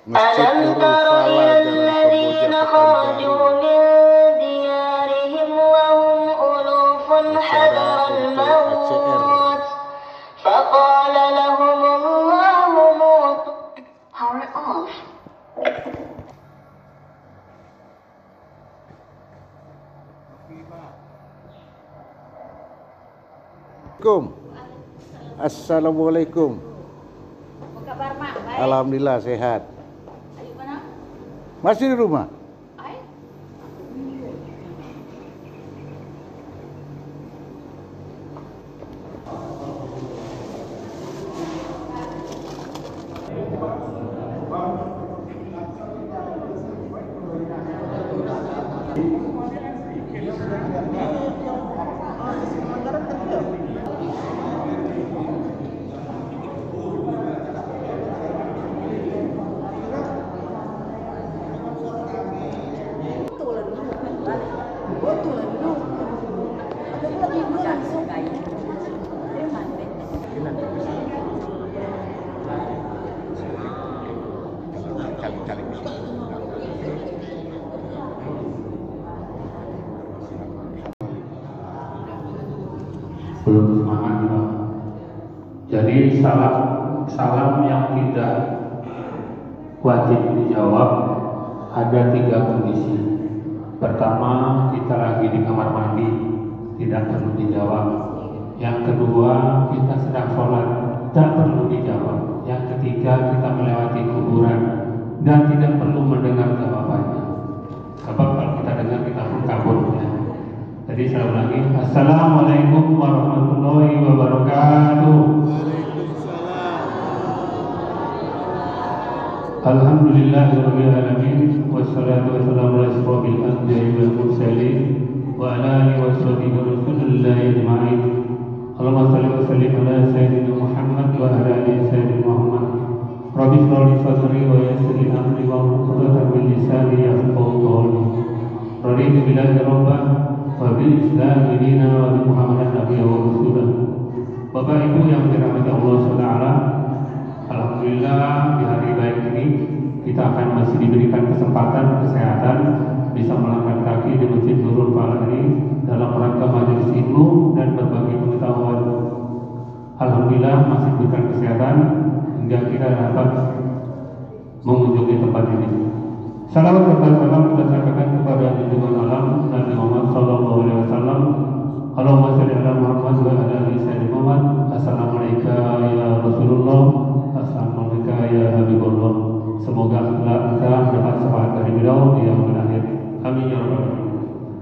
Masjid Nurul Falah, Jalan Kamboja, Pekanbaru. Acara untuk ACR. Assalamualaikum. Apa kabar, Mak? Baik. Alhamdulillah sehat. Ayo mana? Masih di rumah? Ayo. Belum semangat, Pak. Jadi salam yang tidak wajib dijawab ada 3 kondisi. Pertama, kita lagi di kamar mandi, tidak perlu dijawab. Yang kedua, kita sedang sholat, tak perlu dijawab. Yang ketiga, kita melewati kuburan dan tidak perlu mendengar jawabannya. Sebab kalau kita dengar, kita pun kabur, ya. Jadi saya ulangi, Assalamualaikum warahmatullahi wabarakatuh. Alhamdulillahirabbil alamin wassalatu wassalamu ala asyrofil anbiya'i wal mursalin wa ala alihi washabihi rasulillahi ajma'in. Allahumma shalli wa sallim ala sayyidina Muhammad wa ala ali sayyidina Muhammad. Rabbi shrah li sadri wa yassir li amri wa hlul 'uqdatam min lisani yafqahu qawli. Raditu billahi rabban wa bil Islam dinan wa bi Muhammadin nabiyyan wa rasulah. Bapak Ibu yang dirahmati Allah SWT, alhamdulillah di hari baik ini kita akan masih diberikan kesempatan kesehatan bisa melangkah kaki di Masjid Nurul Falah ini dalam rangka majelis ilmu dan berbagi pengetahuan. Alhamdulillah masih diberikan kesehatan hingga kita dapat mengunjungi tempat ini. Salawat dan salam kita sampaikan kepada junjungan alam Nabi Muhammad sallallahu alaihi wasallam. Allahumma shalli ala Muhammad wa ala ali sayyidina Muhammad. Assalamualaikum ya Rasulullah. Assalamualaikum ya Habibullah. Semoga kita mendapat syafaat dari beliau di yaumil akhir. Amin ya rabbal alamin.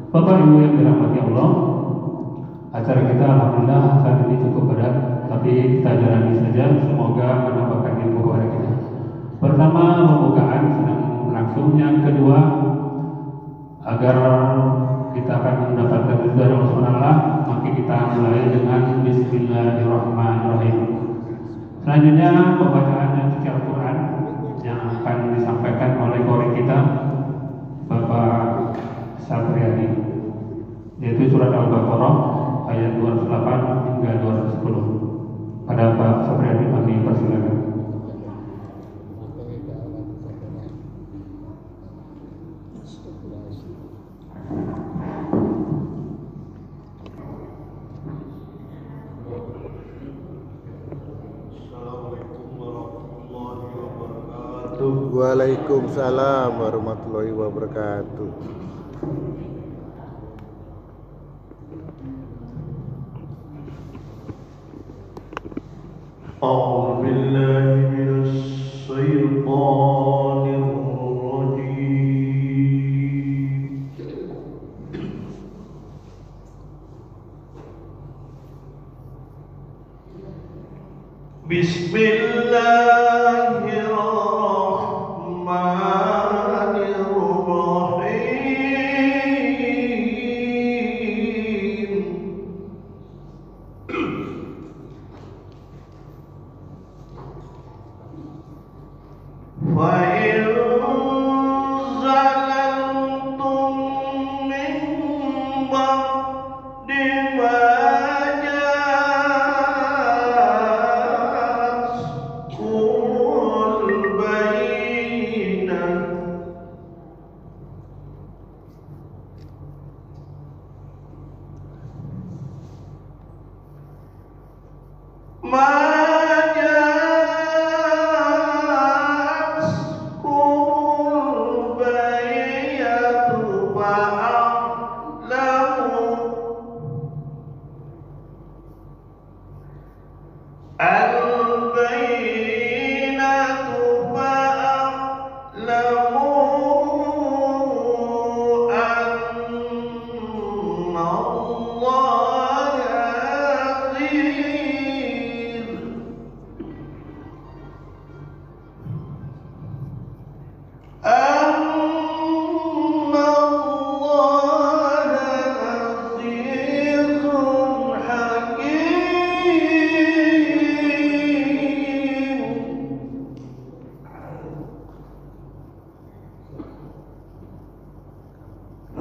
Bapak Ibu yang dirahmati Allah, acara kita alhamdulillah saat ini cukup padat, tapi kita jalani saja. Semoga menambahkan ilmu kepada kita. Pertama, pembukaan sedang berlangsung. Yang kedua, agar kita akan mendapatkan ridha dari Allah SWT, maka kita mulai dengan Bismillahirrahmanirrahim. Selanjutnya pembacaan suci Al-Quran yang akan disampaikan oleh kori kita Bapak Sapriadi, yaitu surat Al-Baqarah ayat 208 hingga 210. Pada Pak Sapriadi kami persilakan. Waalaikumsalam warahmatullahi wabarakatuh. A'udzu billahi minasy syaithanir rajim. Bismillahirrahmanirrahim.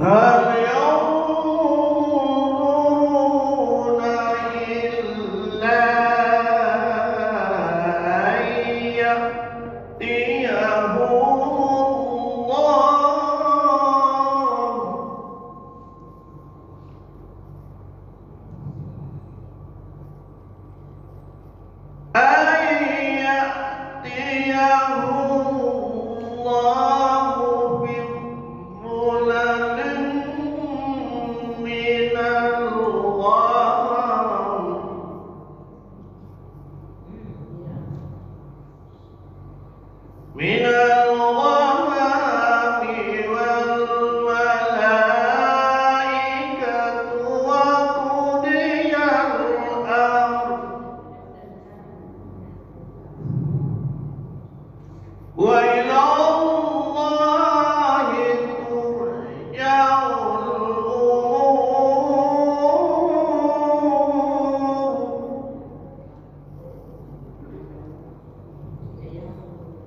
هل ينظرون إلا أن يأتيهم من الغمام والملائكة وقضي الأمر وإلى الله ترجع الأمور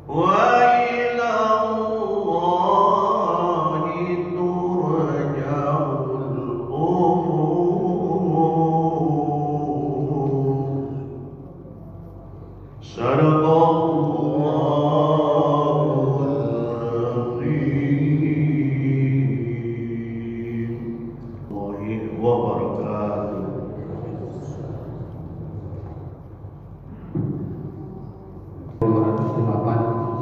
وإلى الله ترجع الأمور صدق الله العظيم وبركاته.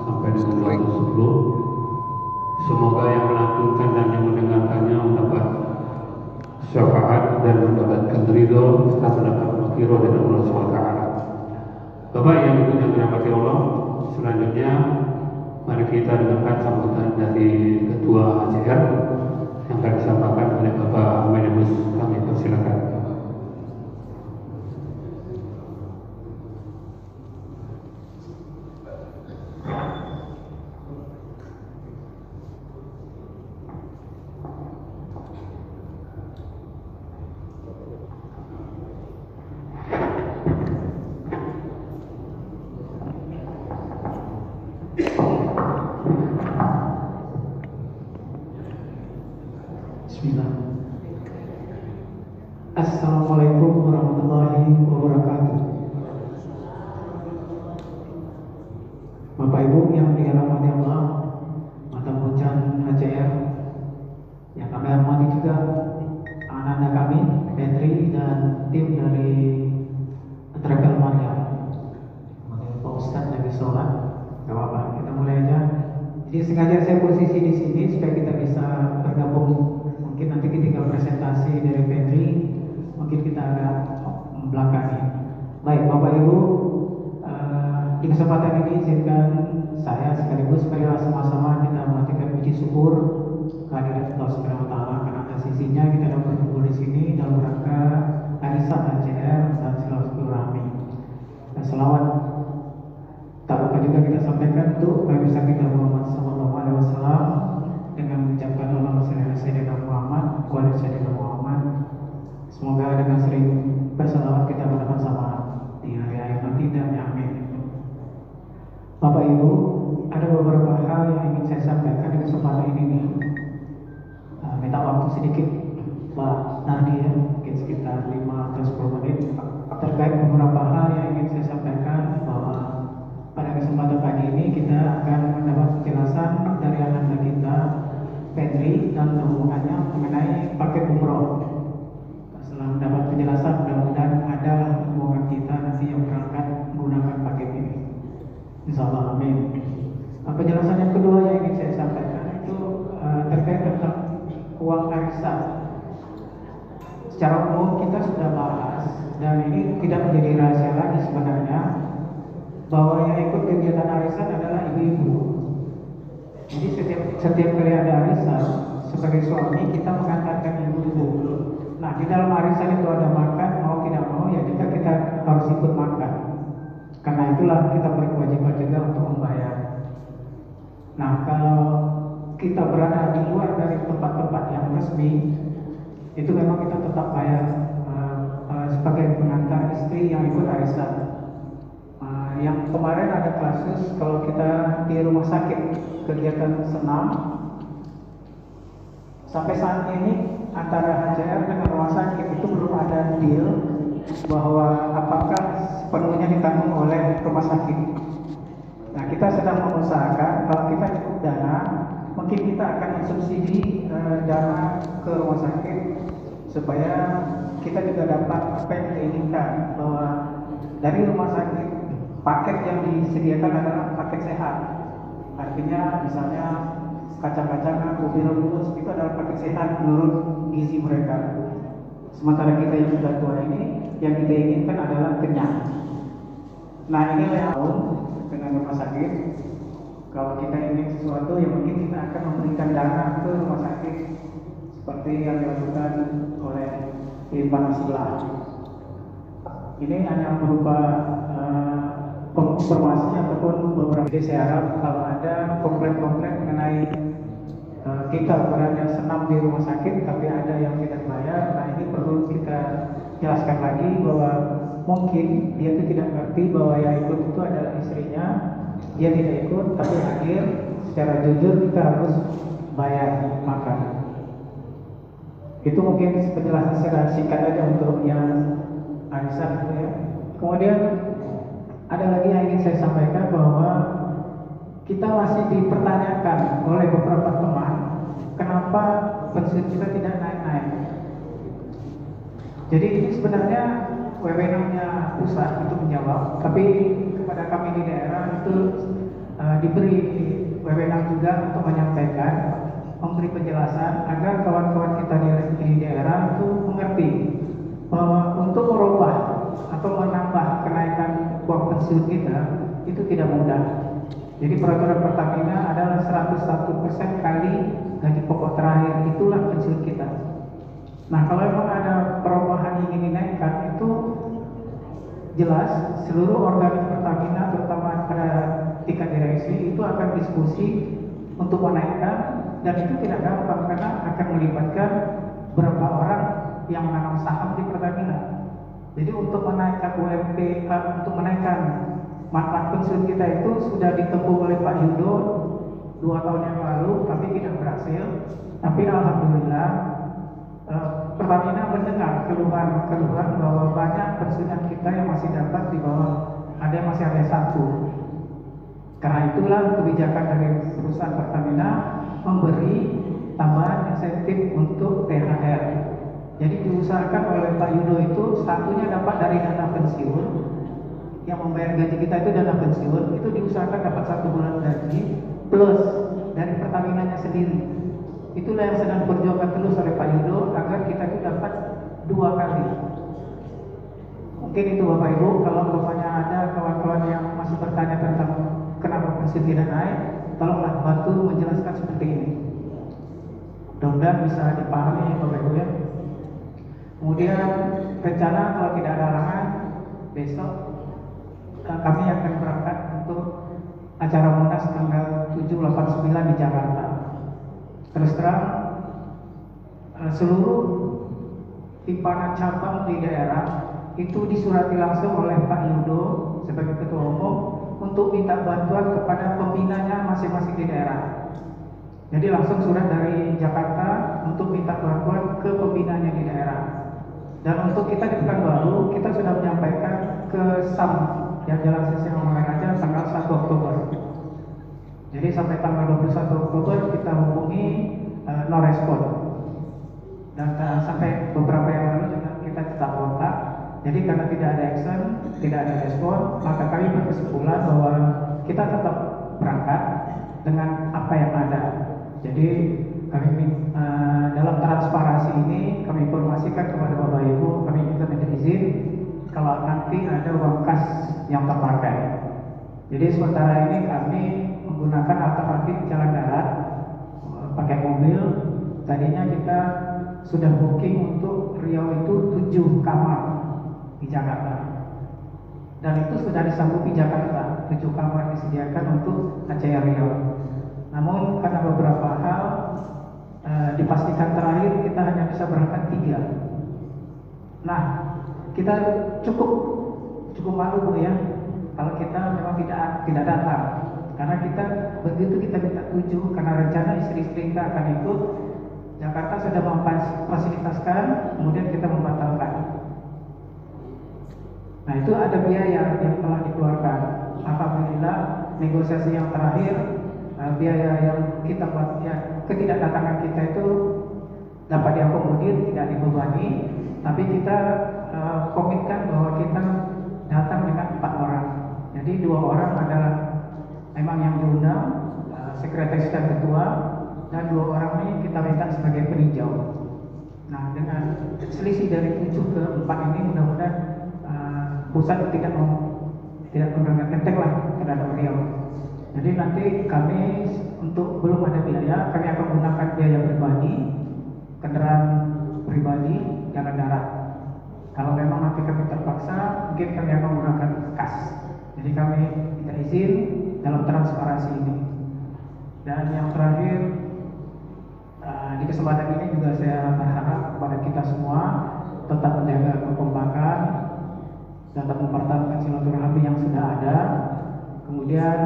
Sampai dengan 210. Semoga yang melantunkan dan yang mendengarkannya mendapat syafaat dan mendapatkan ridho serta mendapat maghfirah dari Allah SWT. Bapak yang dirahmati Allah, selanjutnya mari kita dengarkan sambutan dari Ketua HCR yang akan disampaikan oleh Bapak Menembus. Kami persilakan. Bismillah. Assalamualaikum warahmatullahi wabarakatuh. Bapak Ibu yang dirahmati Allah, Mata Pujan HCR, yang kami hormati juga anak-anak kami, Petri dan tim dari Travel Maryam. Pak Ustadz lagi sholat, gak apa-apa, kita mulai aja. Jadi sengaja saya posisi di sini supaya kita bisa bergabung. Mungkin nanti ketika presentasi dari Petri, mungkin kita agak membelakangi. Baik, Bapak Ibu, di kesempatan ini izinkan saya sekaligus supaya sama-sama kita mengaturkan puji syukur kehadirat Allah Subhanahu wa taala karena atas sisinya kita dapat berkumpul di sini dalam rangka Arisan HCR dan silaturahmi. Dan selawat tak lupa juga kita sampaikan untuk supaya bisa kita Muhammad sallallahu alaihi wasallam dengan mengucapkan Allahumma shalli ala sayyidina Muhammad wa ala sayyidina Muhammad. Semoga dengan sering berselawat kita mendapat sama di hari akhir nanti dan amin. Bapak Ibu, ada beberapa hal yang ingin saya sampaikan di kesempatan ini nih. Minta waktu sedikit Pak Nadia, mungkin sekitar 5 atau 10 menit terkait beberapa hal yang ingin saya sampaikan, bahwa pada kesempatan pagi ini kita akan mendapat penjelasan dari anak kita Petri dan hubungannya mengenai paket umroh. Setelah mendapat penjelasan, mudah-mudahan ada hubungan kita nanti yang berangkat menggunakan paket ini. Insyaallah, amin. Penjelasan yang kedua yang ingin saya sampaikan itu terkait tentang uang arisan. Secara umum kita sudah bahas dan ini tidak menjadi rahasia lagi sebenarnya, bahwa yang ikut kegiatan arisan adalah ibu-ibu. Jadi setiap kali ada arisan, sebagai suami kita mengantarkan ibu-ibu. Nah, di dalam arisan itu ada makan, mau tidak mau ya kita harus ikut makan. Karena itulah kita berkewajiban juga untuk membayar. Nah, kalau kita berada di luar dari tempat-tempat yang resmi, itu memang kita tetap bayar sebagai pengantar istri yang ikut arisan. Yang kemarin ada kasus kalau kita di rumah sakit kegiatan senam, sampai saat ini antara HCR dengan rumah sakit itu belum ada deal bahwa apakah sepenuhnya ditanggung oleh rumah sakit. Nah, kita sedang mengusahakan kalau kita cukup dana, mungkin kita akan mensubsidi dana ke rumah sakit supaya kita juga dapat apa yang kita inginkan, bahwa dari rumah sakit paket yang disediakan adalah paket sehat. Artinya misalnya kacang-kacangan, kubir-kubir itu adalah paket sehat menurut gizi mereka. Sementara kita yang sudah tua ini, yang kita inginkan adalah kenyang. Nah, inilah yang tahu dengan rumah sakit. Kalau kita ingin sesuatu, ya mungkin kita akan memberikan dana ke rumah sakit seperti yang dilakukan oleh Impana sebelah. Ini hanya berupa informasi ataupun beberapa. Jadi saya harap kalau ada komplain-komplain mengenai kita berada senam di rumah sakit tapi ada yang tidak bayar, nah ini perlu kita jelaskan lagi bahwa mungkin dia itu tidak ngerti bahwa yang ikut itu adalah istrinya, dia tidak ikut tapi hadir secara jujur, kita harus bayar makan. Itu mungkin penjelasan secara singkat aja untuk yang arisan gitu ya. Kemudian ada lagi yang ingin saya sampaikan bahwa kita masih dipertanyakan oleh beberapa teman kenapa pensiun kita tidak naik-naik. Jadi ini sebenarnya wewenangnya pusat untuk menjawab, tapi kepada kami di daerah itu diberi wewenang juga untuk menyampaikan, memberi penjelasan agar kawan-kawan kita di daerah itu mengerti bahwa untuk merubah atau menambah kenaikan uang pensiun kita itu tidak mudah. Jadi peraturan Pertamina adalah 101% kali gaji pokok terakhir, itulah pensiun kita. Nah, kalau memang ada perubahan yang ingin dinaikkan, itu jelas seluruh organ Pertamina terutama pada tingkat direksi itu akan diskusi untuk menaikkan, dan itu tidak gampang karena akan melibatkan berapa orang yang menanam saham di Pertamina. Jadi untuk menaikkan UMP, untuk menaikkan manfaat pensiun kita itu sudah ditempuh oleh Pak Yudo 2 tahun yang lalu, tapi tidak berhasil. Tapi alhamdulillah Pertamina mendengar keluhan bahwa banyak pensiunan kita yang masih dapat di bawah, ada yang masih ada satu. Karena itulah kebijakan dari perusahaan Pertamina memberi tambahan insentif untuk THR. Jadi diusahakan oleh Pak Yudo itu satunya dapat dari dana pensiun, yang membayar gaji kita itu dana pensiun, itu diusahakan dapat 1 bulan gaji plus dari Pertaminanya sendiri. Itulah yang sedang perjuangkan terus oleh Pak Yudo agar kita itu dapat 2 kali. Mungkin itu Bapak Ibu, kalau bapaknya ada kawan-kawan yang masih bertanya tentang kenapa pensiun tidak naik, tolonglah bantu menjelaskan seperti ini. Mudah-mudahan bisa dipahami Bapak Ibu ya. Kemudian rencana kalau tidak ada halangan, besok kami akan berangkat untuk acara Munas tanggal 7, 8, 9 di Jakarta. Terus terang seluruh Impana cabang di daerah itu disurati langsung oleh Pak Yudo sebagai Ketua Umum untuk minta bantuan kepada pembinanya masing-masing di daerah. Jadi langsung surat dari Jakarta untuk minta bantuan ke pembinanya di daerah. Dan untuk kita di Pekanbaru, kita sudah menyampaikan ke SAM yang Jalan Sisi Mangaraja tanggal 1 Oktober. Jadi sampai tanggal 21 Oktober kita hubungi no respon. Dan sampai beberapa yang lalu juga kita tetap kontak. Jadi karena tidak ada action, tidak ada respon, maka kami berkesimpulan bahwa kita tetap berangkat dengan apa yang ada. Jadi kami dalam transparansi ini kami informasikan kepada Bapak Ibu, kami minta izin kalau nanti ada uang kas yang terpakai. Jadi sementara ini kami menggunakan alternatif jalan darat, pakai mobil. Tadinya kita sudah booking untuk Riau itu 7 kamar di Jakarta, dan itu sudah disanggupi Jakarta, 7 kamar disediakan untuk HCR Riau. Namun karena beberapa hal dipastikan terakhir kita hanya bisa berangkat 3. Nah, kita cukup malu Bu ya kalau kita memang tidak datang, karena kita begitu kita minta 7 karena rencana istri-istri kita akan ikut, Jakarta sudah memfasilitasikan, kemudian kita membatalkan. Nah, itu ada biaya yang telah dikeluarkan. Alhamdulillah, negosiasi yang terakhir, biaya yang kita buat, ya, ketidakdatangan kita itu dapat diakomodir, tidak dibebani, tapi kita komitkan bahwa kita datang dengan 4 orang. Jadi 2 orang adalah memang yang diundang, sekretaris dan ketua, dan 2 orang ini kita minta sebagai peninjau. Nah, dengan selisih dari 7 ke 4 ini mudah-mudahan pusat tidak menggunakan enteng lah terhadap Riau. Jadi nanti kami untuk belum ada biaya, kami akan menggunakan biaya pribadi, kendaraan pribadi, jalan darat. Kalau memang nanti kami terpaksa, mungkin kami akan menggunakan kas. Jadi kami minta izin dalam transparansi ini. Dan yang terakhir, di kesempatan ini juga saya berharap kepada kita semua tetap menjaga kekompakan, tetap mempertahankan silaturahmi yang sudah ada. Kemudian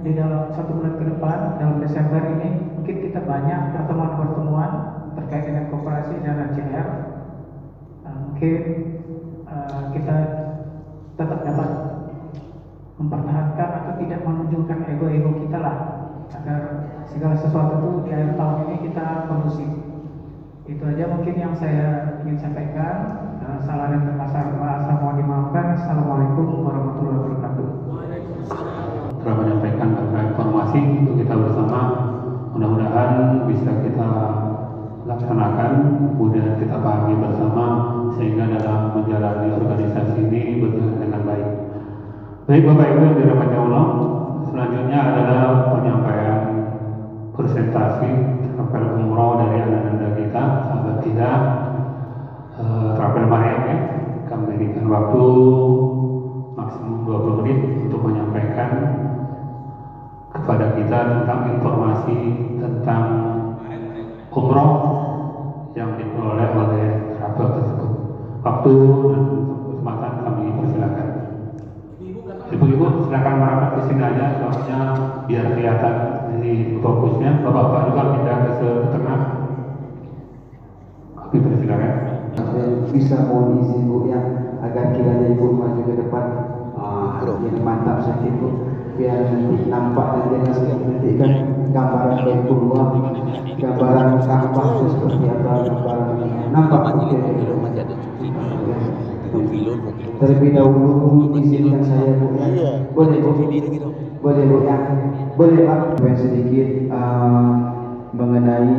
di dalam 1 bulan ke depan, dalam Desember ini, mungkin kita banyak pertemuan-pertemuan terkait dengan koperasi dan HCR. Mungkin kita tetap dapat mempertahankan atau tidak menunjukkan ego-ego kita lah, agar segala sesuatu itu di akhir tahun ini kita kondusif. Itu aja mungkin yang saya ingin sampaikan. Salah dan bahasa mohon dimaafkan. Assalamualaikum warahmatullahi wabarakatuh. Telah menyampaikan beberapa informasi untuk kita bersama, mudah-mudahan bisa kita laksanakan, kemudian kita pahami bersama sehingga dalam menjalani organisasi ini berjalan dengan baik. Baik Bapak Ibu yang dirahmati Allah, selanjutnya adalah penyampaian presentasi travel umroh dari anak-anak kita, sahabat kita, travel Mariam ya. Kami berikan waktu maksimum 20 menit untuk menyampaikan kepada kita tentang informasi tentang umroh yang diperoleh oleh travel tersebut. Waktu dan kesempatan kami persilakan. Ibu-ibu silakan merapat ke sini aja, soalnya biar kelihatan ini fokusnya. Bapak-bapak juga pindah ke tengah. Kami persilakan. Bisa mohon izin Bu ya, agar kiranya Ibu maju ke depan. Yang mantap sakit Bu, biar nanti nampak dan jelas nanti kan gambaran Baitullah, gambaran Ka'bah seperti apa, gambaran nampak terlebih dahulu izinkan saya Bu ya. Boleh Bu? Boleh Bu ya? Boleh Pak? Sedikit mengenai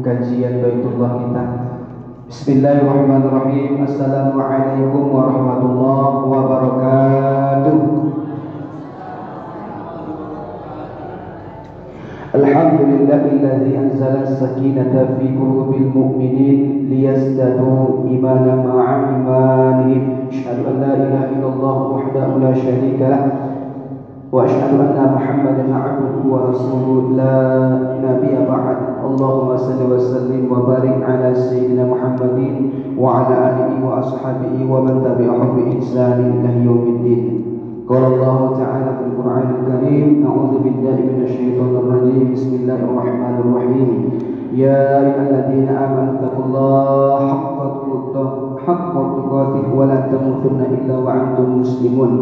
kajian Baitullah kita. Bismillahirrahmanirrahim. Assalamualaikum warahmatullahi wabarakatuh. Alhamdulillahilladzi anzala as-sakinata fi qulubil mu'minin liyazdadu imanan ma'a imanihim. Asyhadu an la ilaha illallah wahdahu la syarika lah wa asyhadu anna Muhammadan 'abduhu wa rasuluhu la nabiyya ba'd. Allahumma salli wa sallim wa barik ala sayyidina Muhammadin wa ala alihi wa ashabihi wa man tabi'ahum bi ihsan ila yaumiddin. Qala Allah ta'ala fil Qur'anil Karim, a'udzu billahi minasyaitonir rajim. Bismillahirrahmanirrahim. Ya ayyuhalladzina amanu taqullaha haqqa tuqatih wa la tamutunna illa wa antum muslimun.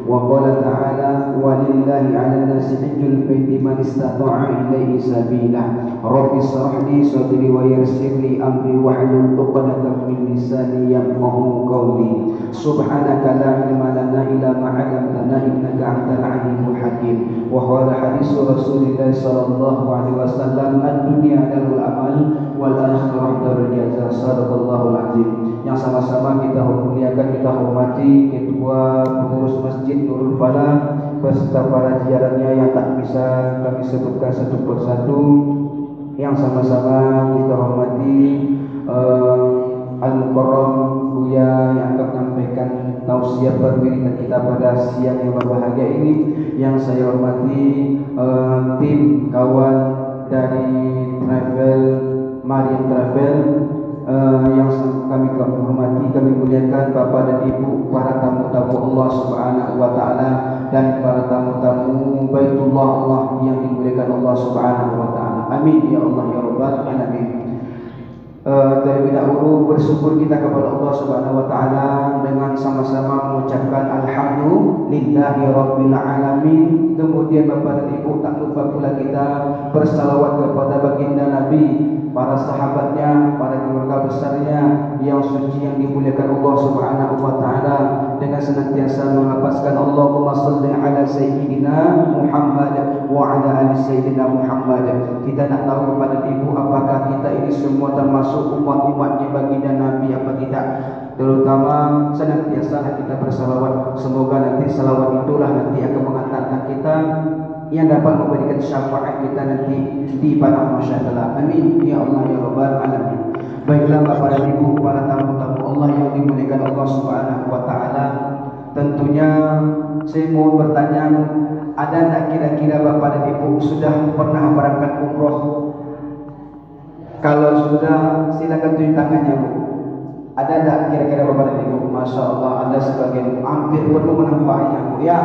Wa qala ta'ala walillahi 'alan nasi hajjul baiti man istata'a ilaihi sabila. Rabbi shrah li sadri wa yassir li amri wahlul 'uqdatam min lisani yafqahu qawli. Subhanaka la ilma lana illa ma 'allamtana innaka antal 'alimul hakim. Wa qala hadis Rasulillah sallallahu alaihi wasallam ad-dunya darul amal wal akhirah darul jaza. Sadaqallahul azim. Yang sama-sama kita muliakan, kita hormati Ketua Pengurus Masjid Nurul Falah beserta para jajarannya yang tak bisa kami sebutkan satu persatu. Yang sama-sama kita hormati Al-Mukarram Buya yang akan menyampaikan tausiah perwiridan kita pada siang yang berbahagia ini. Yang saya hormati tim kawan dari Travel Mariam Travel, yang kami hormati, kami muliakan Bapak dan Ibu, para tamu-tamu Allah Subhanahu wa taala dan para tamu-tamu Baitullah Allah yang dimuliakan Allah Subhanahu wa taala. Amin ya Allah ya rabbal alamin. Terlebih dahulu bersyukur kita kepada Allah Subhanahu wa taala dengan sama-sama mengucapkan alhamdulillahi rabbil alamin. Kemudian Bapak dan Ibu tak lupa pula kita bersalawat kepada baginda Nabi, para sahabatnya, para keluarga besarnya yang suci yang dimuliakan Allah Subhanahu wa taala, dengan senantiasa melafazkan Allahumma shalli ala sayyidina Muhammad wa ala ali sayyidina Muhammad. Kita nak tahu kepada Ibu apakah kita ini semua termasuk umat-umatnya baginda Nabi apa tidak. Terutama senantiasa kita bersalawat. Semoga nanti salawat itulah nanti akan mengantarkan kita yang dapat memberikan syafaat kita nanti di padang mahsyar. Amin ya Allah ya rabbal alamin. Baiklah Bapak dan Ibu, para tamu-tamu Allah yang dimuliakan Allah Subhanahu wa taala, tentunya saya mau bertanya, ada tak kira-kira Bapak dan Ibu sudah pernah berangkat umroh? Kalau sudah, silakan tunjuk tangannya, Bu. Ada tak kira-kira Bapak dan Ibu? Masya Allah, ada sebagian, hampir perlu menampaknya, Bu. Ya,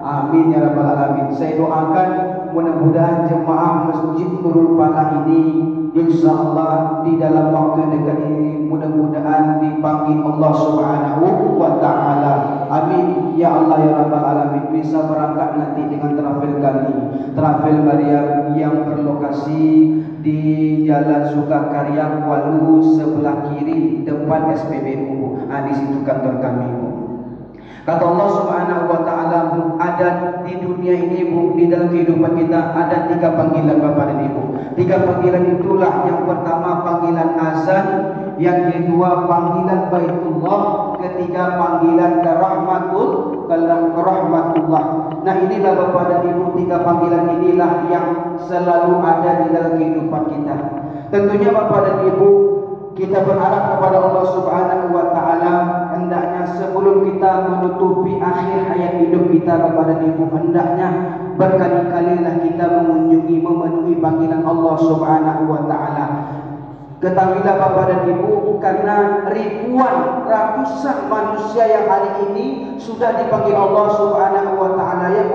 amin ya rabbal alamin. Saya doakan mudah-mudahan jemaah Masjid Nurul Falah ini insya Allah di dalam waktu yang dekat ini mudah-mudahan dipanggil Allah Subhanahu wa taala. Amin ya Allah ya rabbal alamin. Bisa berangkat nanti dengan travel kami, Travel Maryam yang berlokasi di Jalan Sukakarya Walu sebelah kiri depan SPBU. Di situ kantor kami, Bu. Kata Allah Subhanahu wa taala, ada di dunia ini, Bu, di dalam kehidupan kita ada 3 panggilan Bapak dan Ibu. 3 panggilan itulah, yang pertama panggilan azan, yang kedua panggilan Baitullah, ketiga panggilan rahmatullah. Nah, inilah Bapak dan Ibu, 3 panggilan inilah yang selalu ada di dalam kehidupan kita. Tentunya Bapak dan Ibu, kita berharap kepada Allah Subhanahu wa taala, hendaknya sebelum kita menutupi akhir hayat hidup kita Bapak dan Ibu, hendaknya berkali-kalilah kita mengunjungi, memenuhi panggilan Allah Subhanahu wa taala. Ketahuilah Bapak dan Ibu, karena ribuan, ratusan manusia yang hari ini sudah dipanggil Allah Subhanahu wa taala, yang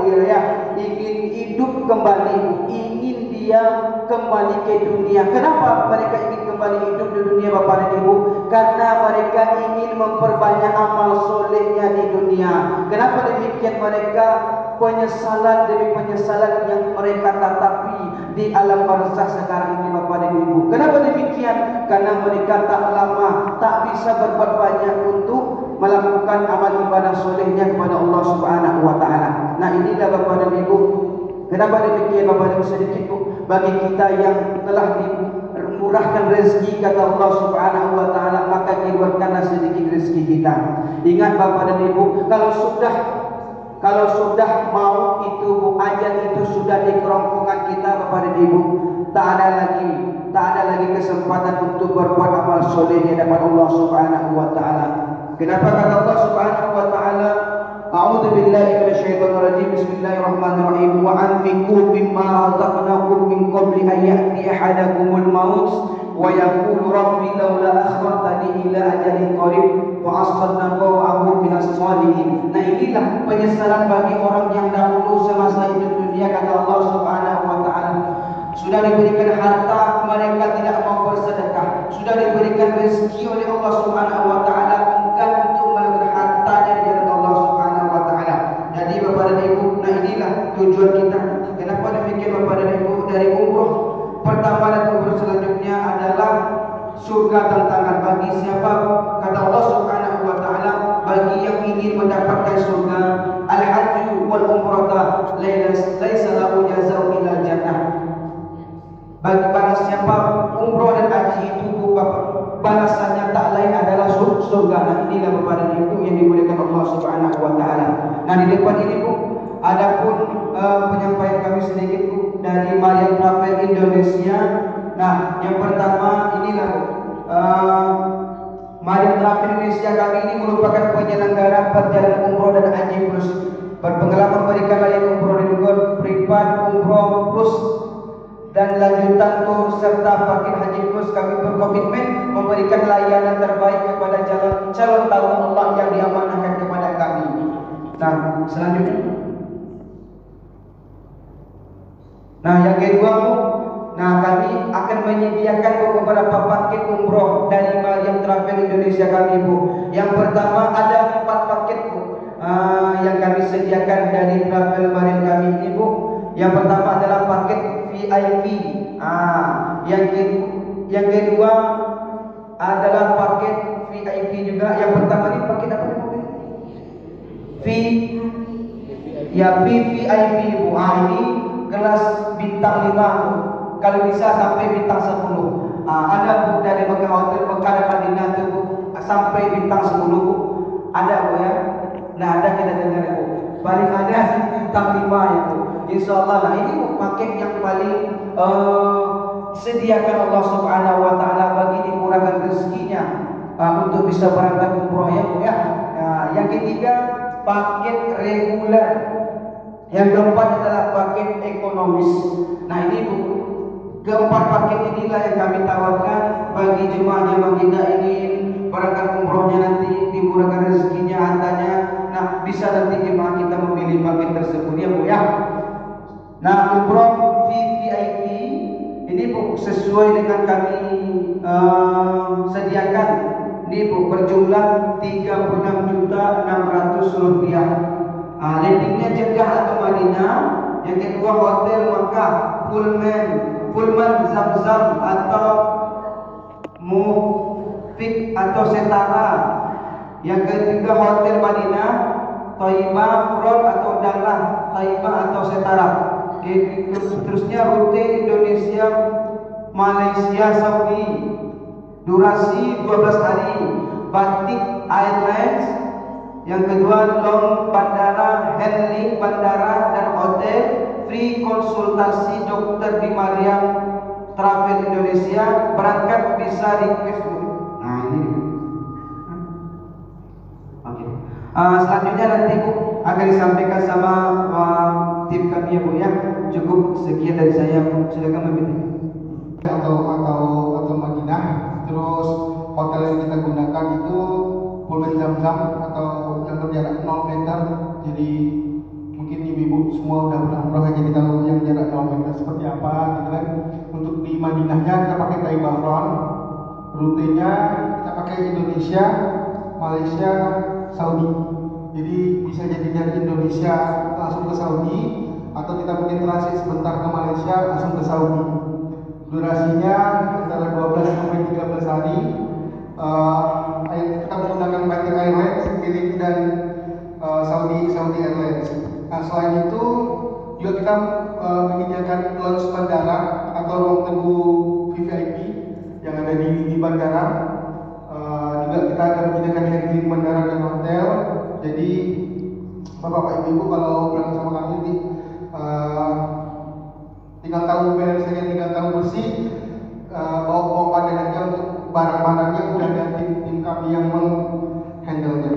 ingin hidup kembali, ingin dia kembali ke dunia. Kenapa mereka ingin kembali hidup di dunia Bapak dan Ibu? Karena mereka ingin memperbanyak amal solehnya di dunia. Kenapa demikian? Mereka penyesalan demi penyesalan yang mereka tatapi di alam barzakh sekarang ini Bapak dan Ibu. Kenapa demikian? Karena mereka tak lama, tak bisa berbuat banyak untuk melakukan amal ibadah solehnya kepada Allah Subhanahu wa taala. Nah, inilah Bapak dan Ibu, kenapa demikian Bapak dan Ibu, sedikit Bu, bagi kita yang telah dimurahkan rezeki kata Allah Subhanahu wa taala, maka keluarkanlah sedikit rezeki kita. Ingat Bapak dan Ibu, kalau sudah mau itu, Bu, ajal itu sudah di kerongkongan kita Bapak dan Ibu, tak ada lagi kesempatan untuk berbuat amal soleh di hadapan Allah Subhanahu wa taala. Kenapa kata Allah Subhanahu wa taala, a'udzu billahi minasyaitonir rajim, bismillahirrahmanirrahim, wa anfiqu mimma razaqnakum min qabli an ya'ti ahadakumul maut wa yaqulu rabbi laula akhartani ila ajalin qarib wa asaddaqa wa akun minas shalihin. Nah, inilah penyesalan bagi orang yang dahulu semasa hidup dunia kata Allah Subhanahu wa taala. Sudah diberikan harta, mereka tidak mau bersedekah. Sudah diberikan rezeki oleh Allah Subhanahu wa taala, enggan untuk melakukan hartanya di jalan Allah Subhanahu wa taala. Jadi Bapak dan Ibu, nah inilah tujuan kita. Kenapa demikian Bapak dan Ibu? Dari umroh pertama dan umroh selanjutnya adalah surga tantangan bagi siapa? Kata Allah Subhanahu wa taala, bagi yang ingin mendapatkan surga, al-hajju wal umrata laisa lahu jazaa'un illa jannah. Bagi para siapa umroh dan haji itu balasannya tak lain adalah surga. Nah, inilah Bapak dan Ibu yang dimuliakan Allah Subhanahu wa taala. Nah, di depan ini, Bu, adapun penyampaian kami sedikit, Bu, dari Maryam Travel Indonesia. Nah, yang pertama inilah, Bu, Maryam Travel Indonesia kami ini merupakan penyelenggara perjalanan umroh dan haji plus, berpengalaman memberikan layanan umroh dan juga privat umroh plus dan lanjutan tur serta paket haji plus. Kami berkomitmen memberikan layanan terbaik kepada calon tamu Allah yang diamanahkan kepada kami. Nah, selanjutnya. Nah, yang kedua, Bu, Nah, kami akan menyediakan beberapa paket umroh dari Mariam Travel Indonesia kami, Bu. Yang pertama ada 4 paket, Bu, yang kami sediakan dari Travel Mariam kami ini, Bu. Yang pertama adalah paket VIP. Yang kedua adalah paket VIP juga. Yang pertama ini paket apa namanya? VVIP, Bu. Ini kelas bintang 5, Bu. Kalau bisa sampai bintang 10. Ada, Bu, dari Mekah Hotel Mekah dan Madinah itu, Bu, sampai bintang 10, Bu. Ada, Bu, ya. Nah, ada kita dengar, Bu. Paling ada bintang 5 ya, Bu. Insyaallah. Nah, ini, Bu, paket yang paling sediakan Allah Subhanahu wa taala bagi dimurahkan rezekinya untuk bisa berangkat umroh, ya, Bu, ya. Yang ketiga paket reguler. Yang keempat adalah paket ekonomis. Nah, ini, Bu, keempat paket inilah yang kami tawarkan bagi jemaah-jemaah kita ingin berangkat umrohnya nanti dimurahkan rezekinya hartanya. Nah, bisa nanti jemaah kita memilih paket tersebut, ya, Bu, ya. Nah, umroh VVIP ini, Bu, sesuai dengan kami sediakan. Ini, Bu, berjumlah 36.600 rupiah. Landingnya Jeddah atau Madinah. Yang kedua hotel Makkah, Pullman Zamzam atau Mufik atau Setara. Yang ketiga hotel Madinah, Thayyibah Front atau Darah Thayyibah atau Setara. Terusnya rute Indonesia Malaysia Saudi, durasi 12 hari, Batik Airlines. Yang kedua long bandara, handling bandara dan hotel, free konsultasi dokter di Mariam Travel Indonesia. Berangkat bisa request. Nah, ini. Oke. Selanjutnya nanti, Bu, akan disampaikan sama tim kami, ya, Bu, ya. Cukup sekian dari saya, Bu. Silakan meminta. Atau Madinah. Terus hotel yang kita gunakan itu Pullman Zamzam atau yang berjarak 0 meter. Jadi mungkin ibu-ibu semua udah pernah umroh, jadi tahu yang jarak 0 meter seperti apa, gitu kan. Untuk di Madinahnya kita pakai Thayyibah Front. Rutenya kita pakai Indonesia, Malaysia, Saudi. Jadi bisa jadi dari Indonesia langsung ke Saudi, atau kita mungkin transit sebentar ke Malaysia langsung ke Saudi. Durasinya antara 12 sampai 13 hari. Kita menggunakan Batik Airlines, Philips dan Saudi Airlines. Nah, selain itu juga kita menyediakan lounge bandara atau ruang tunggu VVIP yang ada di bandara. Juga kita ada menyediakan handling bandara dan hotel. Jadi Bapak Ibu kalau berangkat sama kami nanti tinggal tahu balance saja, tinggal tahu bersih, bawa padan aja untuk barang-barangnya udah ada tim kami yang menghandle-nya.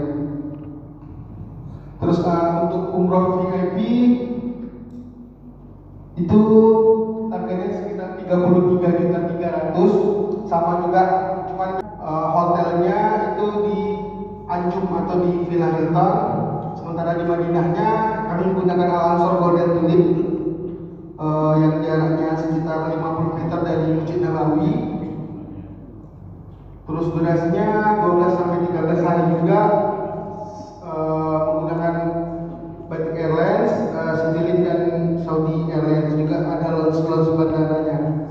Terus untuk umroh VIP itu harganya sekitar 33.300, sama juga, cuman hotelnya itu di Anjum atau di Villa Hilton. Sementara di Madinahnya kami menggunakan Al Ansor Golden Tulip yang jaraknya sekitar 50 meter dari Masjid Nabawi. Terus durasinya 12 sampai 13 hari juga, menggunakan Batik Airlines, Citylink dan Saudi Airlines. Juga ada lounge bandaranya.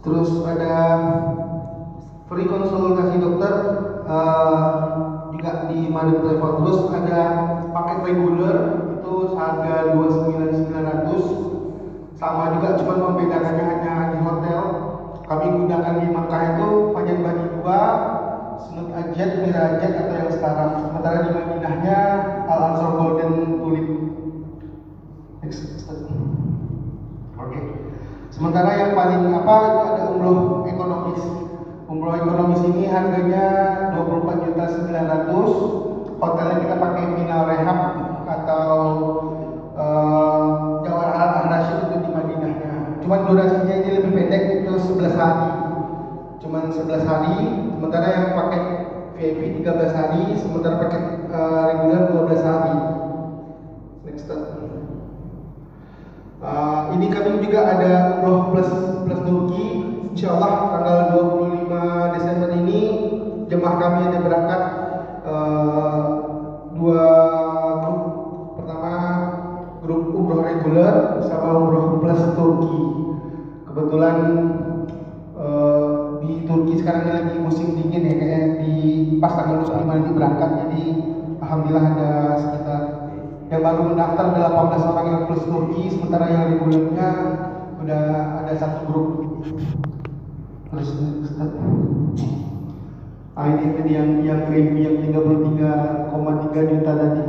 Terus ada free konsultasi dokter juga di Mariam Travel. Terus ada paket reguler itu harga 29.900. Sama juga, cuma membedakannya hanya di hotel. Kami gunakan di Makkah itu Fajan Bani 2, Snud Ajat, Mirajat atau yang sekarang. Sementara di Madinahnya Al Ansor Golden Tulip. Oke. Sementara yang paling itu ada umroh ekonomis. Umroh ekonomis ini harganya 24.900. Hotelnya kita pakai Mina Rehab atau Jawar Al-Rashid untuk di Madinahnya. Cuman durasinya ini lebih pendek, itu 11 hari. Cuman 11 hari. Sementara yang pakai VIP 13 hari, sementara pakai reguler 12 hari. Next step. Ini kami juga ada umroh plus Turki. Insya Allah tanggal 25 Desember ini jemaah kami ada berangkat dua grup. Pertama grup umroh reguler sama umroh plus Turki. Kebetulan di Turki sekarang lagi musim dingin ya, kayak di pas tanggal 25 nanti berangkat. Jadi alhamdulillah ada sekitar yang baru mendaftar ada 18 orang yang plus Turki, sementara yang regulernya udah ada satu grup. Terus ini yang VIP yang 33,3 juta tadi.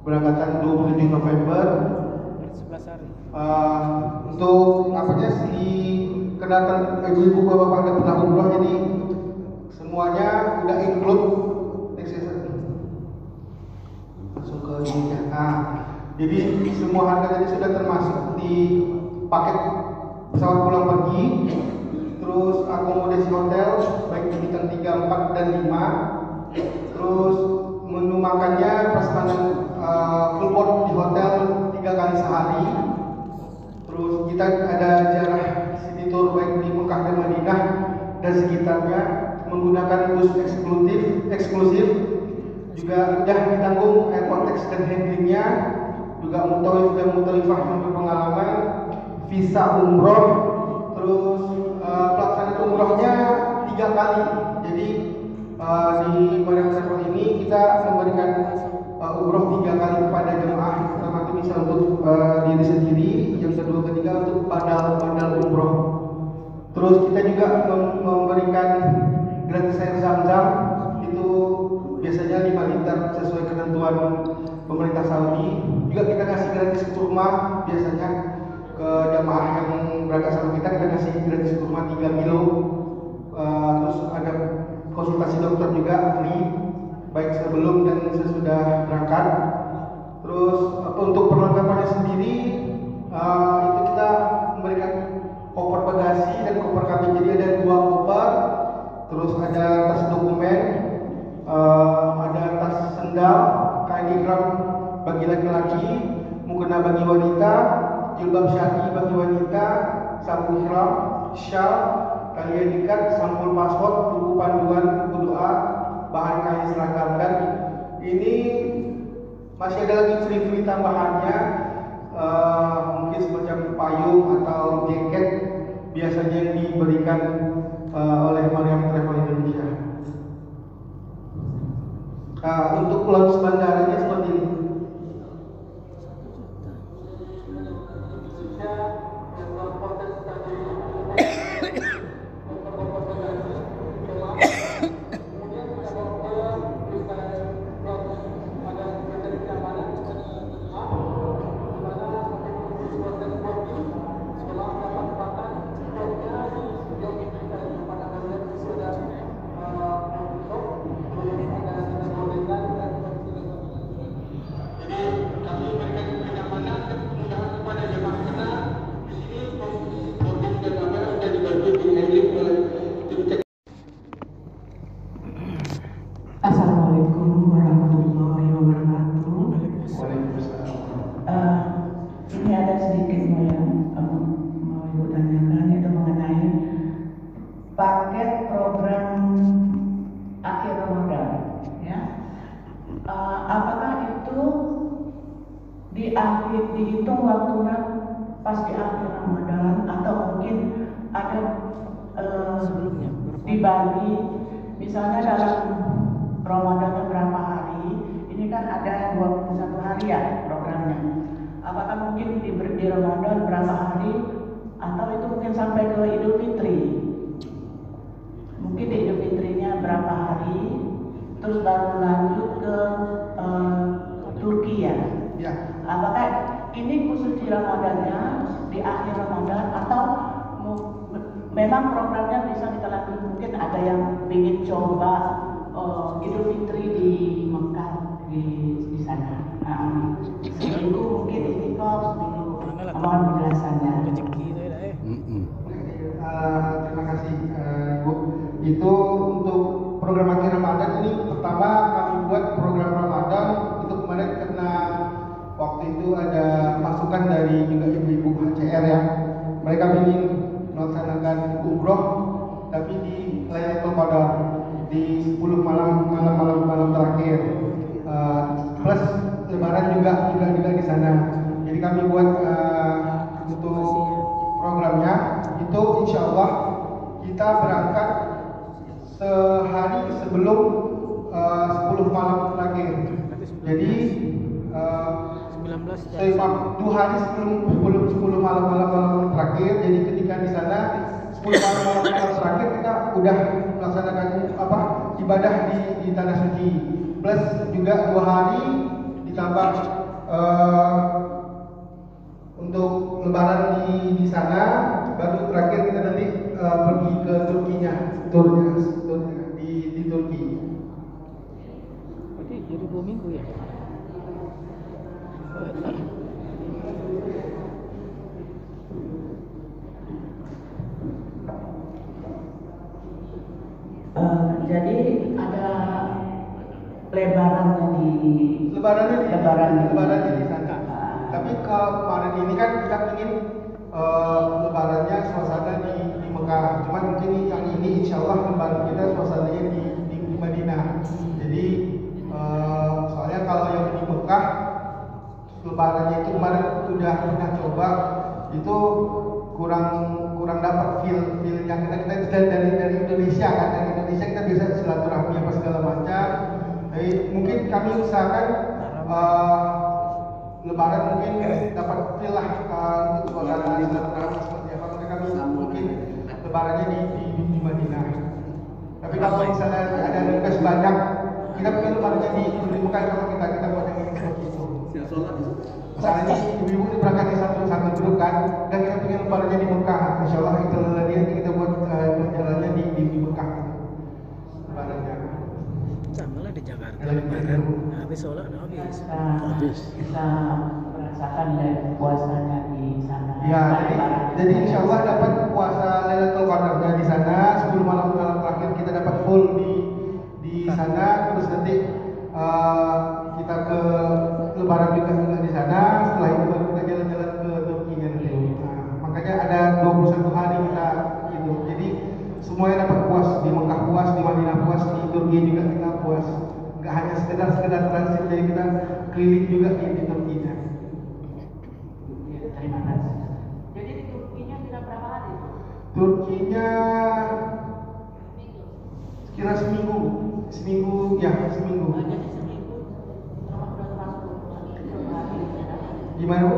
Berangkatan 27 November. Untuk apanya di kenatan ibu-ibu bapak ada pernah umroh, jadi semuanya udah include. Masuk ke ini. Jadi semua harga tadi sudah termasuk di paket pesawat pulang pergi, terus akomodasi hotel baik di bintang 3, 4, dan 5, terus menu makannya pesanan full board di hotel 3 kali sehari, terus kita ada jarah city tour baik di Mekah dan Madinah dan sekitarnya menggunakan bus eksklusif, juga udah ditanggung airport tax dan handlingnya, juga mutawif dan mutawifah yang berpengalaman, visa umroh, terus pelaksanaan umrohnya 3 kali. Jadi di Mariam Travel ini kita memberikan umroh 3 kali kepada jemaah. Pertama itu bisa untuk diri sendiri, yang kedua ketiga untuk badal umroh. Terus kita juga memberikan gratis air zam-zam, itu biasanya 5 liter sesuai ketentuan pemerintah Saudi. Juga kita kasih gratis kurma biasanya ke jamaah yang berangkat sama kita kasih gratis kurma 3 kilo. Terus ada konsultasi dokter juga free baik sebelum dan sesudah berangkat. Terus untuk perlengkapannya sendiri itu kita memberikan koper bagasi dan koper kabin, jadi ada 2 koper. Terus ada tas dokumen, ada tas sendal, kain ihram bagi laki-laki, mukena bagi wanita, jilbab syar'i bagi wanita, sabuk ihram, syal, tali ikat, sampul paspor, buku panduan, buku doa, bahan kain seragam. Dan ini masih ada lagi free tambahannya, mungkin semacam payung atau jaket biasanya yang diberikan oleh Mariam Travel Indonesia. Untuk lounge bandaranya seperti ini. Assalamualaikum warahmatullahi wabarakatuh. Ini ada sedikit yang mau Ibu tanyakan, itu mengenai paket program akhir Ramadan, ya. Apakah itu dihitung waktunya pas di akhir Ramadan, atau mungkin ada dibagi, misalnya dalam Ramadannya berapa hari? Ini kan ada 21 hari ya programnya. Apakah mungkin di Ramadan berapa hari, atau itu mungkin sampai ke Idul Fitri? Mungkin di Idul Fitrinya berapa hari, terus baru lanjut ke Turki ya? Apakah ini khusus di Ramadannya, di akhir Ramadan, atau memang programnya bisa ditelanjut? Mungkin ada yang ingin coba Idul Fitri di Mekah di sana. Seminggu mungkin itikaf dulu. Mohon penjelasannya. Terima kasih Ibu. Itu untuk program akhir Ramadan ini pertama kami buat program Ramadan itu kemarin karena waktu itu ada masukan dari juga ibu-ibu HCR ya. Mereka ingin melaksanakan umroh tapi di Lailatul Qadar di 10 malam terakhir. Plus lebaran juga di sana. Jadi kami buat untuk programnya itu insya Allah kita berangkat sehari sebelum 10 malam terakhir. Jadi 2 hari sebelum 10 malam terakhir. Jadi ketika di sana 10 malam terakhir kita udah melaksanakan ibadah di tanah suci. Plus juga 2 hari ditambah untuk lebaran di sana. Baru terakhir kita nanti pergi ke Turkinya, turnya di Turki. Berarti jadi 2 minggu ya? Jadi ada lebarannya di sana. Tapi kemarin ini kan kita ingin lebarannya suasana di Mekah. Cuman mungkin yang ini insya Allah lebaran kita suasananya di Madinah. Jadi soalnya kalau yang di Mekah lebarannya itu kemarin udah coba itu kurang dapat feel-nya kita dari Indonesia kan, dari Indonesia kita bisa silaturahmi apa segala macam. Jadi mungkin kami usahakan lebaran mungkin dapat feel lah untuk suasana silaturahmi seperti apa. Maka kami mungkin lebarannya di Madinah. Tapi kalau misalnya ada request banyak, kita mungkin lebarannya di Mekah kalau kita buat yang ini seperti itu. Misalnya ibu-ibu ini berangkat di satu grup kan, dan kita pengen lebarannya di Mekah. Insya Allah itu nanti kita buat perjalanannya di Mekah. Lebarannya. Sama lah di Jakarta. Habis sholat habis. Bisa merasakan dari puasanya di sana. Ya, jadi insya Allah dapat puasa Lailatul Qadarnya di sana. 10 malam terakhir kita dapat full di sana. Terus nanti kita ke lebaran juga di sana. Setelah itu baru kita jalan-jalan ke Turki nanti. Makanya ada 21 hari kita gitu. Jadi semuanya dapat puas, di Mekah puas, di Madinah puas, di Turki juga kita puas. Gak hanya sekedar transit, jadi kita keliling juga di Turkinya. Terima kasih. Jadi di Turkinya kira berapa hari? Turkinya kira seminggu. Jadi seminggu Gimana Bu?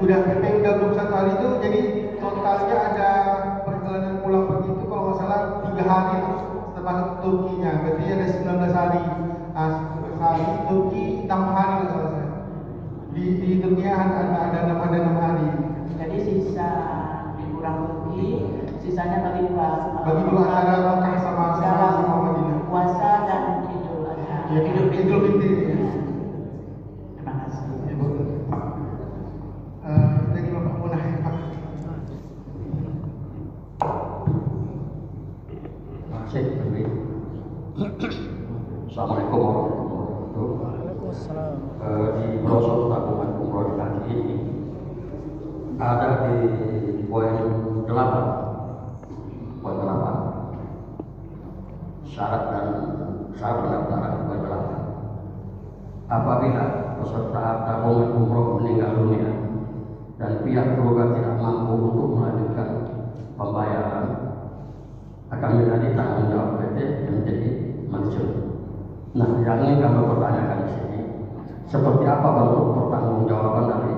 Udah PP udah 21 hari itu, jadi totalnya ada perjalanan pulang pergi itu kalau nggak salah 3 hari termasuk Turkinya, berarti ada 19 hari. 19 hari Turki 6 hari nggak salah saya. Di Turkinya ada 6 hari. Jadi sisa kurang Turki, sisanya bagi dua antara Mekah sama Madinah. Puasa dan Idul Adha. Ya, Idul Fitri. Terima kasih. Dari Bapak Munah ya Pak. Assalamualaikum warahmatullahi wabarakatuh. Di brosur tabungan umroh di haji ini ada di poin 8 syarat pendaftaran poin 8. Apabila peserta tabungan umroh meninggal dunia dan pihak keluarga tidak mampu untuk melanjutkan pembayaran, akan menjadi tanggung jawab PT MTI Mansur. Nah, yang ingin kami pertanyakan di sini, seperti apa bentuk pertanggungjawaban dari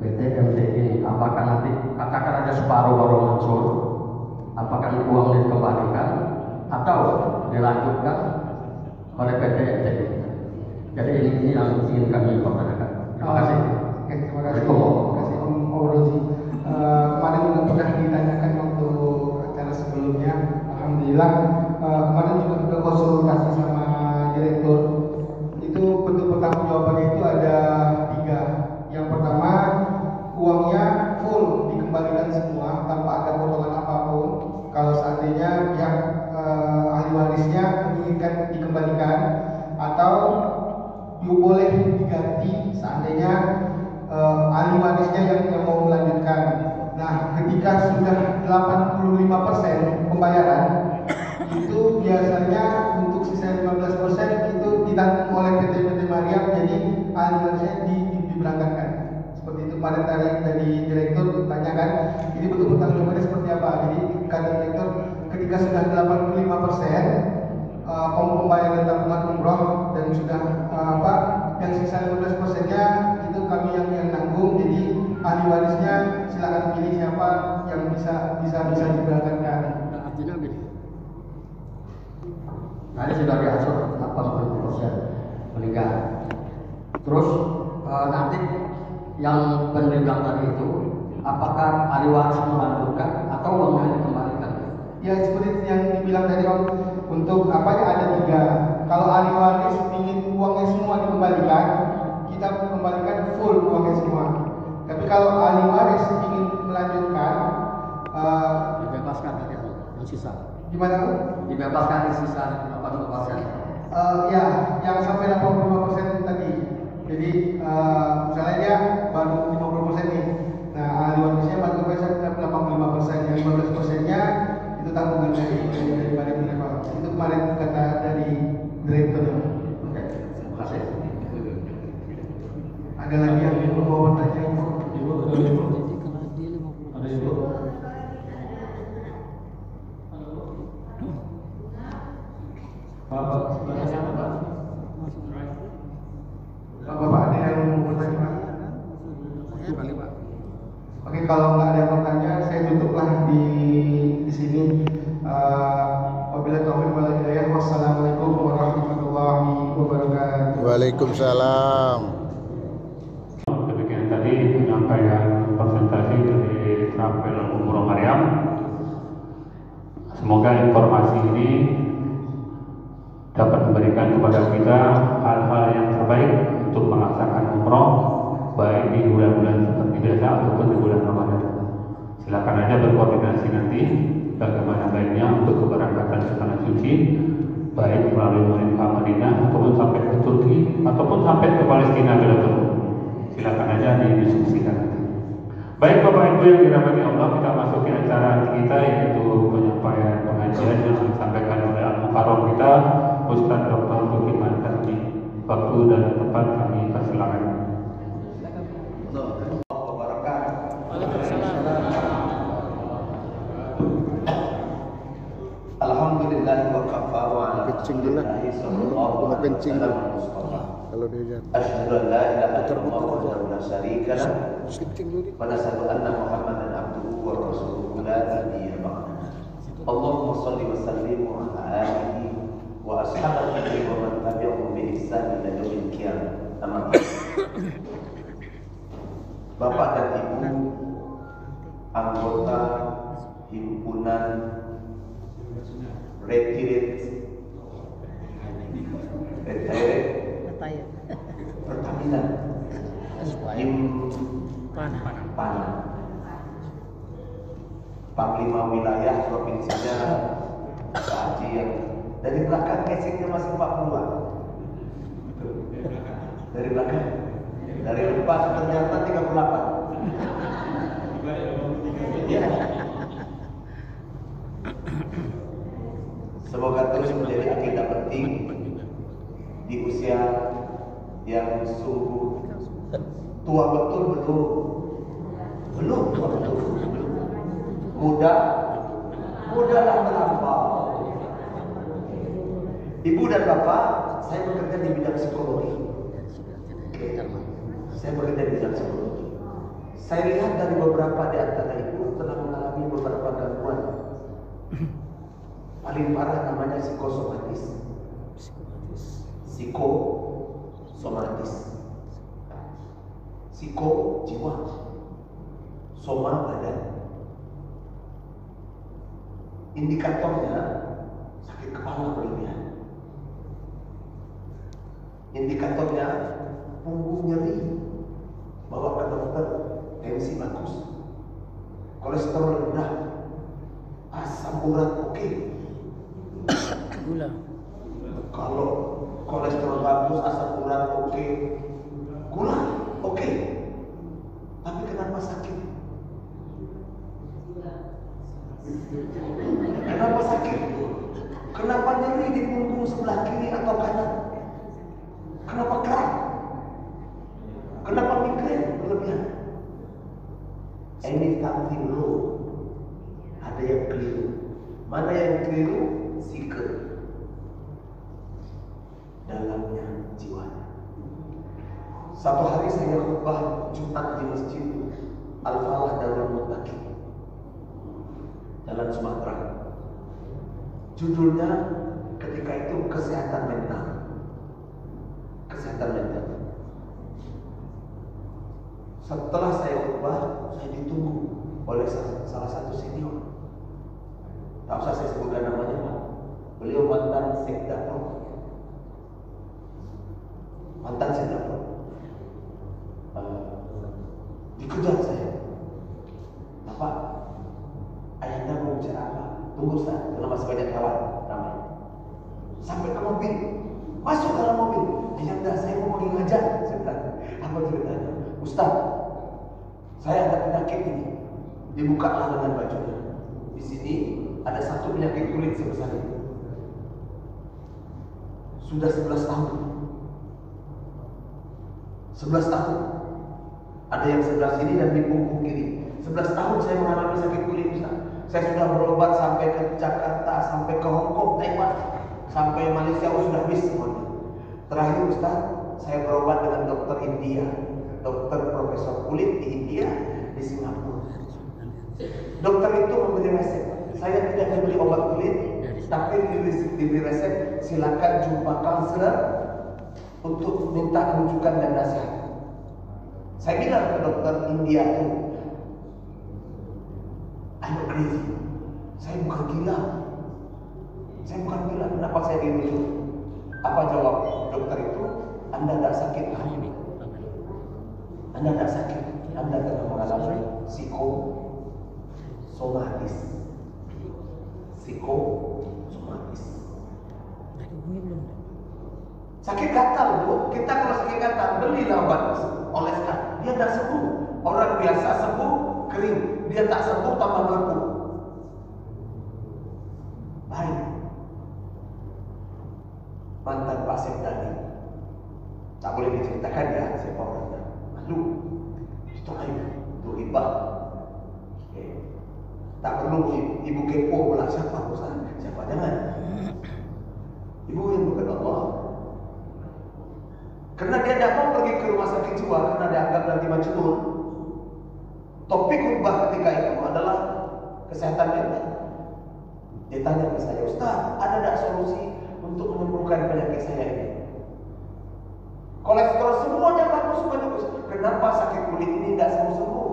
PT MTI ini? Apakah nanti katakan ada separuh baru Mansur, apakah uang dikembalikan atau dilanjutkan oleh PT MTI? Jadi ini yang ingin kami pertanyakan. Terima kasih. Oke, terima kasih. Terima kasih Om Rozi. Kemarin juga pernah ditanyakan waktu acara sebelumnya. Alhamdulillah kemarin juga sudah konsultasi sama direktur. Itu bentuk pertanggungjawabannya itu ada 3. Yang pertama, uangnya full dikembalikan semua tanpa ada potongan apapun. Kalau seandainya pihak ahli warisnya menginginkan dikembalikan atau boleh 85% pembayaran itu biasanya untuk sisa 15% itu ditanggung oleh PT Mariam, jadi ahli warisnya diberangkatkan. Seperti itu kemarin dari direktur tanyakan, ini bentuk pertanggungjawabannya seperti apa. Jadi kata direktur, ketika sudah 85% pembayaran tabungan umroh dan sudah yang sisa 15%-nya itu kami yang nanggung. Jadi ahli warisnya silakan pilih siapa yang bisa diberangkatkan. Artinya begini. Tadi sudah diatur 80% meninggal. Terus nanti yang pendidikan tadi itu, apakah ahli waris melanjutkan atau uangnya dikembalikan? Ya seperti yang dibilang tadi Om, untuk apa ya ada 3. Kalau ahli waris ingin uangnya semua dikembalikan, kita kembalikan full uangnya semua. Tapi kalau ahli waris ingin melanjutkan, dibebaskan dari yang sisa. Gimana Om? Dibebaskan di sisa 80%. Ya, yang sampai 85% tadi. Jadi misalnya dia baru 50% nih. Nah, ahli warisnya baru sampai 85%, yang 15%-nya itu tanggungan daripada penerima. Itu kemarin kata dari direkturnya. Oke, terima kasih. Ada lagi yang mau bertanya? Ada ibu. Bapak ada yang mau bertanya? Oke, kalau nggak ada yang bertanya, saya tutuplah di sini. Wabillahi taufiq wal hidayah. Wassalamualaikum warahmatullahi wabarakatuh. Waalaikumsalam. Demikian tadi penyampaian presentasi dari Travel Umroh Mariam. Semoga informasi ini dapat memberikan kepada kita hal-hal yang terbaik untuk melaksanakan umroh, baik di bulan-bulan seperti biasa ataupun di bulan Ramadan. Silakan aja berkoordinasi nanti bagaimana baiknya untuk keberangkatan ke tanah suci, baik melalui Mekah Madinah ataupun sampai ke Turki ataupun sampai ke Palestina bila perlu. Silakan aja didiskusikan. Baik Bapak Ibu yang dirahmati Allah, kita masuki acara kita yaitu penyampaian pengajian yang disampaikan oleh Al-Mukarram kita Ustaz Dr. Bukiman Tarmi. Waktu dan tempat kami persilakan. Alhamdulillah wa kafa wa ala Kencing dulu lah. Mau kencing dulu. Kalau dia jatuh. Asyhadu an la ilaha illallah wahdahu la syarika lah. Kencing dulu. Wa asyhadu anna Muhammadan abduhu wa rasuluhu la nabiyya ba'dahu. Allahumma shalli wa sallim wa ala alihi wa ashabihi wa man tabi'ahum bi ihsan ila yaumil qiyamah. Amin. Bapak dan Ibu anggota himpunan Retiret Pertamina Panah Panglima wilayah provinsinya Pak Haji yang dari belakang casingnya masih 40-an. Dari belakang, dari depan ternyata 38. Ya. Semoga terus menjadi agenda penting di usia yang sungguh tua betul belum tua betul, mudahlah terlampau. Ibu dan Bapak, saya bekerja di bidang psikologi. Saya bekerja di bidang psikologi. Saya lihat dari beberapa di antara ibu telah mengalami beberapa gangguan. Paling parah namanya psikosomatis. Psiko jiwa, soma badan. Indikatornya sakit kepala berlebihan. Indikatornya punggung nyeri, bawa ke dokter, tensi bagus, kolesterol rendah, asam urat oke. Gula. Kalau kolesterol bagus, asam urat oke, gula oke. Tapi kenapa sakit? something wrong. Ada yang keliru. Mana yang keliru? Seeker. Dalamnya jiwanya. Satu hari saya khutbah Jumat di Masjid Al-Falah Darul Muttaqin, Jalan Sumatera. Judulnya ketika itu kesehatan mental. Kesehatan mental. Setelah saya khutbah, saya ditunggu oleh salah satu senior. Tak usah saya sebutkan namanya, Pak. Beliau mantan Sekda Pro. Mantan Sekda Pro. Dikejar saya. Bapak, ayahnya mau bicara apa? Tunggu Ustaz, karena masih banyak kawan ramai. Sampai ke mobil, masuk dalam mobil. Ayahnya, saya mau pergi ngajar. Saya bilang, apa ceritanya? Ustaz, saya ada penyakit ini. Dibuka lengan bajunya. Di sini ada satu penyakit kulit sebesar ini. Sudah 11 tahun. 11 tahun. Ada yang sebelah sini dan di punggung kiri. 11 tahun saya mengalami sakit kulit, Ustaz. Saya sudah berobat sampai ke Jakarta, sampai ke Hong Kong, Taiwan, sampai Malaysia, sudah habis semuanya. Terakhir Ustaz, saya berobat dengan dokter India, dokter profesor kulit di India, di Singapura. Dokter itu memberi resep. Saya tidak dibeli obat kulit, tapi diberi resep, silakan jumpa kaunselor untuk minta rujukan dan nasihat. Saya bilang ke dokter India itu, I'm crazy. Saya bukan gila. Saya bukan gila. Kenapa saya dirujuk? Apa jawab dokter itu? Anda tidak sakit lagi. Anda tidak sakit. Anda telah mengalami psikosomatis. Psikosomatis. Sakit gatal, Bu. Kita kalau sakit gatal, belilah obat oleskan. Dia tidak sembuh. Orang biasa sembuh kering. Dia tak sembuh tambah mabuk. Baik. Mantan Pak Sekdani. Tak boleh diceritakan ya siapa orangnya. Malu. Itu aib. Itu riba. Tak perlu ibu kepo pula siapa urusan. Siapa jangan. Ibu yang bukan Allah. Karena dia tidak mau pergi ke rumah sakit jiwa karena dianggap nanti majnun. Topik khutbah ketika itu adalah kesehatan mental. Dia tanya ke saya, Ustaz, ada tidak solusi untuk menyembuhkan penyakit saya ini? Kolesterol semuanya bagus. Kenapa sakit kulit ini tidak sembuh-sembuh?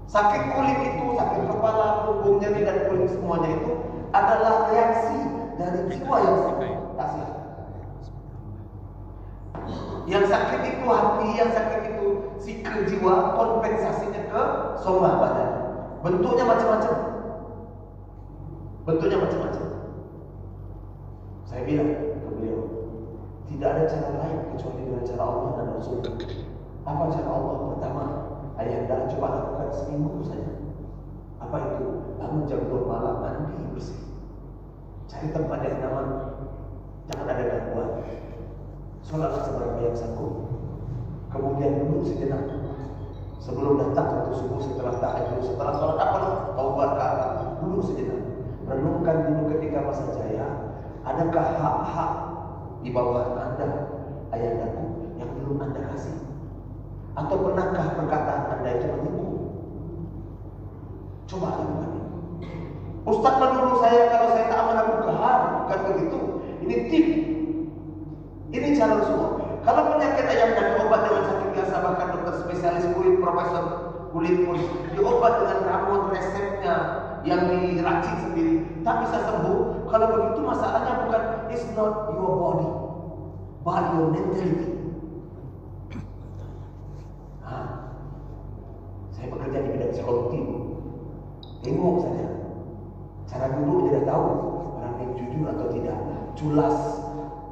Sakit kulit itu, sakit kepala, punggung, nyeri dan kulit semuanya itu adalah reaksi dari jiwa yang tak sehat. Yang sakit itu hati, yang sakit itu sikil jiwa, kompensasinya ke soma badan. Bentuknya macam-macam. Bentuknya macam-macam. Saya bilang ke beliau, tidak ada cara lain kecuali dengan cara Allah dan Rasul. Apa cara Allah? Pertama, ayahanda coba lakukan seminggu saja. Apa itu? Bangun jam 2 malam, mandi bersih. Cari tempat yang nyaman, jangan ada gangguan. Sholatlah seberapa yang sanggup. Kemudian duduk sejenak sebelum datang waktu subuh, setelah tahajud, setelah sholat apa? Taubat ke Allah. Duduk sejenak. Renungkan dulu ketika masa jaya, adakah hak-hak di bawah Anda, ayahandaku, yang belum Anda kasih? Atau pernahkah perkataan Anda itu menipu? Coba lakukan ini. Ustaz menuduh saya kalau saya tak amanah bukan begitu. Ini tip. Ini cara Rasulullah. Kalau penyakit ayam diobat dengan sakit biasa, bahkan dokter spesialis kulit, profesor kulit pun diobat dengan ramuan resepnya yang diracik sendiri, tak bisa sembuh. Kalau begitu masalahnya bukan it's not your body, but your mentality. Saya bekerja di bidang psikologi. Tengok saja cara duduk, tidak tahu orang yang jujur atau tidak, culas,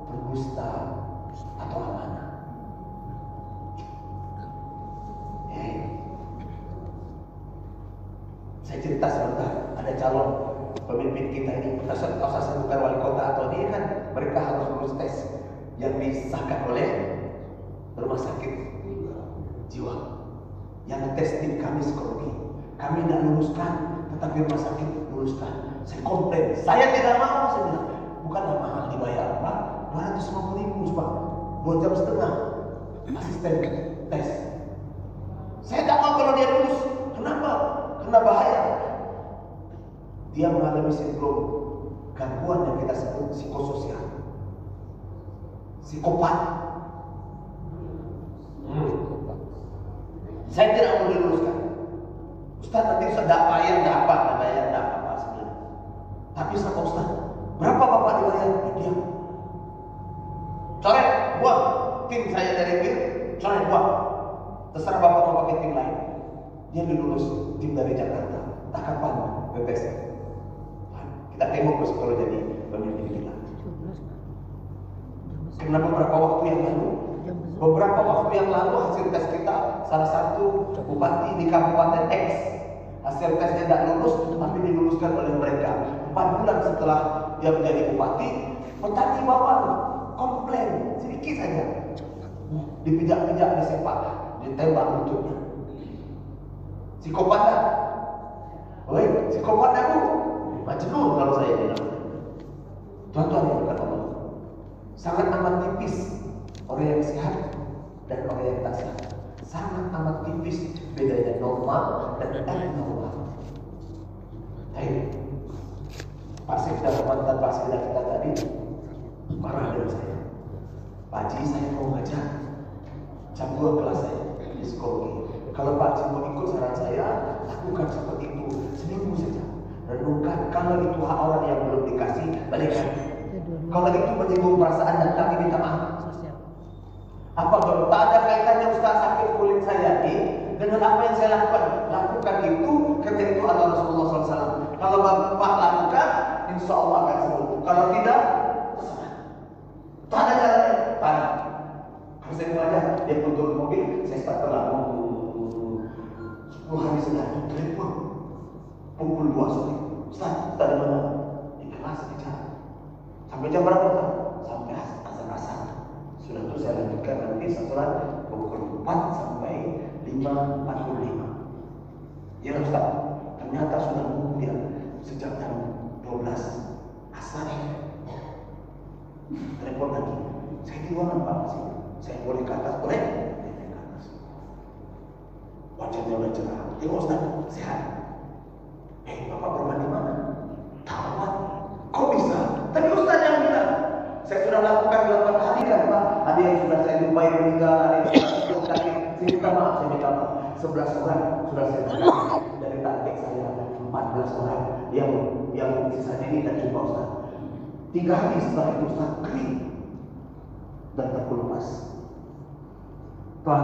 berdusta atau amanah. Saya cerita sebentar. Ada calon pemimpin kita ini, tak usah sebutkan wali kota atau dia kan, mereka harus lulus tes yang disahkan oleh rumah sakit jiwa, yang tes tim kami. kami psikologi. Kami tidak luluskan, tetapi rumah sakit luluskan. Saya komplain, saya tidak mau. Saya bilang, bukanlah mahal dibayar Pak, 250.000 Pak, 2 jam setengah asisten tes. Saya tidak mau kalau dia lulus. Kenapa? Karena bahaya. Dia mengalami sindrom gangguan yang kita sebut psikososial, psikopat. Saya tidak mau diluluskan. Ustaz nanti Ustaz tidak bayar, tidak apa sebenarnya. Tapi sama Ustaz, berapa Bapak dibayar? Dia coret, buang. Tim saya dari tim, coret, buang. Terserah Bapak mau pakai tim lain. Dia dilulus tim dari Jakarta. Tak kapan bebas. Kita tengok kalau jadi pemimpin kita. Karena beberapa waktu yang lalu hasil tes kita, salah satu bupati di Kabupaten X, hasil tesnya tidak lulus, tapi diluluskan oleh mereka. 4 bulan setelah dia menjadi bupati, petani bawang komplain sedikit saja, dipijak-pijak, disepak, ditembak lututnya. Psikopat dah. Woi, psikopat dah Bu. Majnun kalau saya bilang. Tuan-tuan yang berkata Allah, sangat amat tipis orang yang sehat dan orang yang tak sehat. Sangat amat tipis bedanya normal dan abnormal. Hai, Pak Sekda, mantan Pak Sekda kita tadi marah dengan saya. Pak Haji, saya mau ngajar jam 2 kelas saya di psikologi. Kalau Pak Haji mau ikut saran saya, lakukan seperti itu seminggu saja. Renungkan, kalau itu hak orang yang belum dikasih, balikan. Kalau itu menyinggung perasaan dan kami minta maaf. Apa kalau tak ada kaitannya Ustaz sakit kulit saya ini dengan apa yang saya lakukan? Lakukan itu karena itu adalah Rasulullah SAW. Kalau Bapak lakukan, insya Allah akan sembuh. Kalau tidak, terserah. Tak ada jalan lain. Kalau saya belajar, dia pun turun mobil, saya start terlalu 10 hari sudah telepon. Pukul 2 sore. Ustaz, dari mana? Di kelas, di jalan. Sampai jam berapa? Sampai asar-asar. Sudah itu saya lanjutkan nanti setelah pukul 4 sampai 5.45. Ya Ustaz, ternyata sudah nunggu dia sejak jam 12 asar. Telepon lagi. Saya di ruangan Pak masih. Saya boleh ke atas, boleh? Boleh ke atas. Wajahnya udah cerah. Tengok Ustaz, sehat. Bapak berobat di mana? Tawat. Kok bisa? Tapi Ustaz yang bilang. Saya sudah lakukan 8 hari kan Pak. Ada yang sudah saya jumpai meninggal, ada yang sudah sakit. Saya minta maaf, 11 orang sudah saya tanya. Dari taktik saya 14 orang yang sisanya ini tak jumpa Ustaz. 3 hari setelah itu Ustaz kering dan terkelupas. Tuan,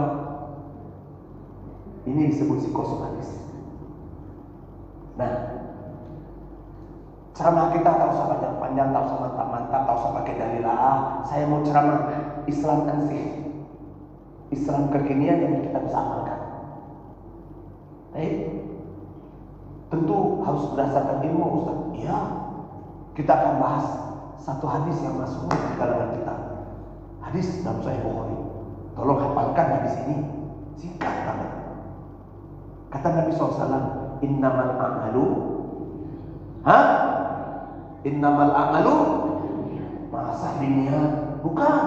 ini disebut psikosomatis. Nah, ceramah kita tak usah panjang-panjang, tak usah mantap-mantap, tak usah pakai dalilah. Saya mau ceramah Islam ansih, Islam kekinian yang kita bisa amalkan. Tentu harus berdasarkan ilmu Ustaz. Iya, kita akan bahas satu hadis yang masuk di kalangan kita. Hadis dalam Sahih Bukhari. Tolong hafalkan hadis ini, singkat banget. Kata Nabi SAW, Innamal a'malu Innamal a'malu masa biniat. Bukan.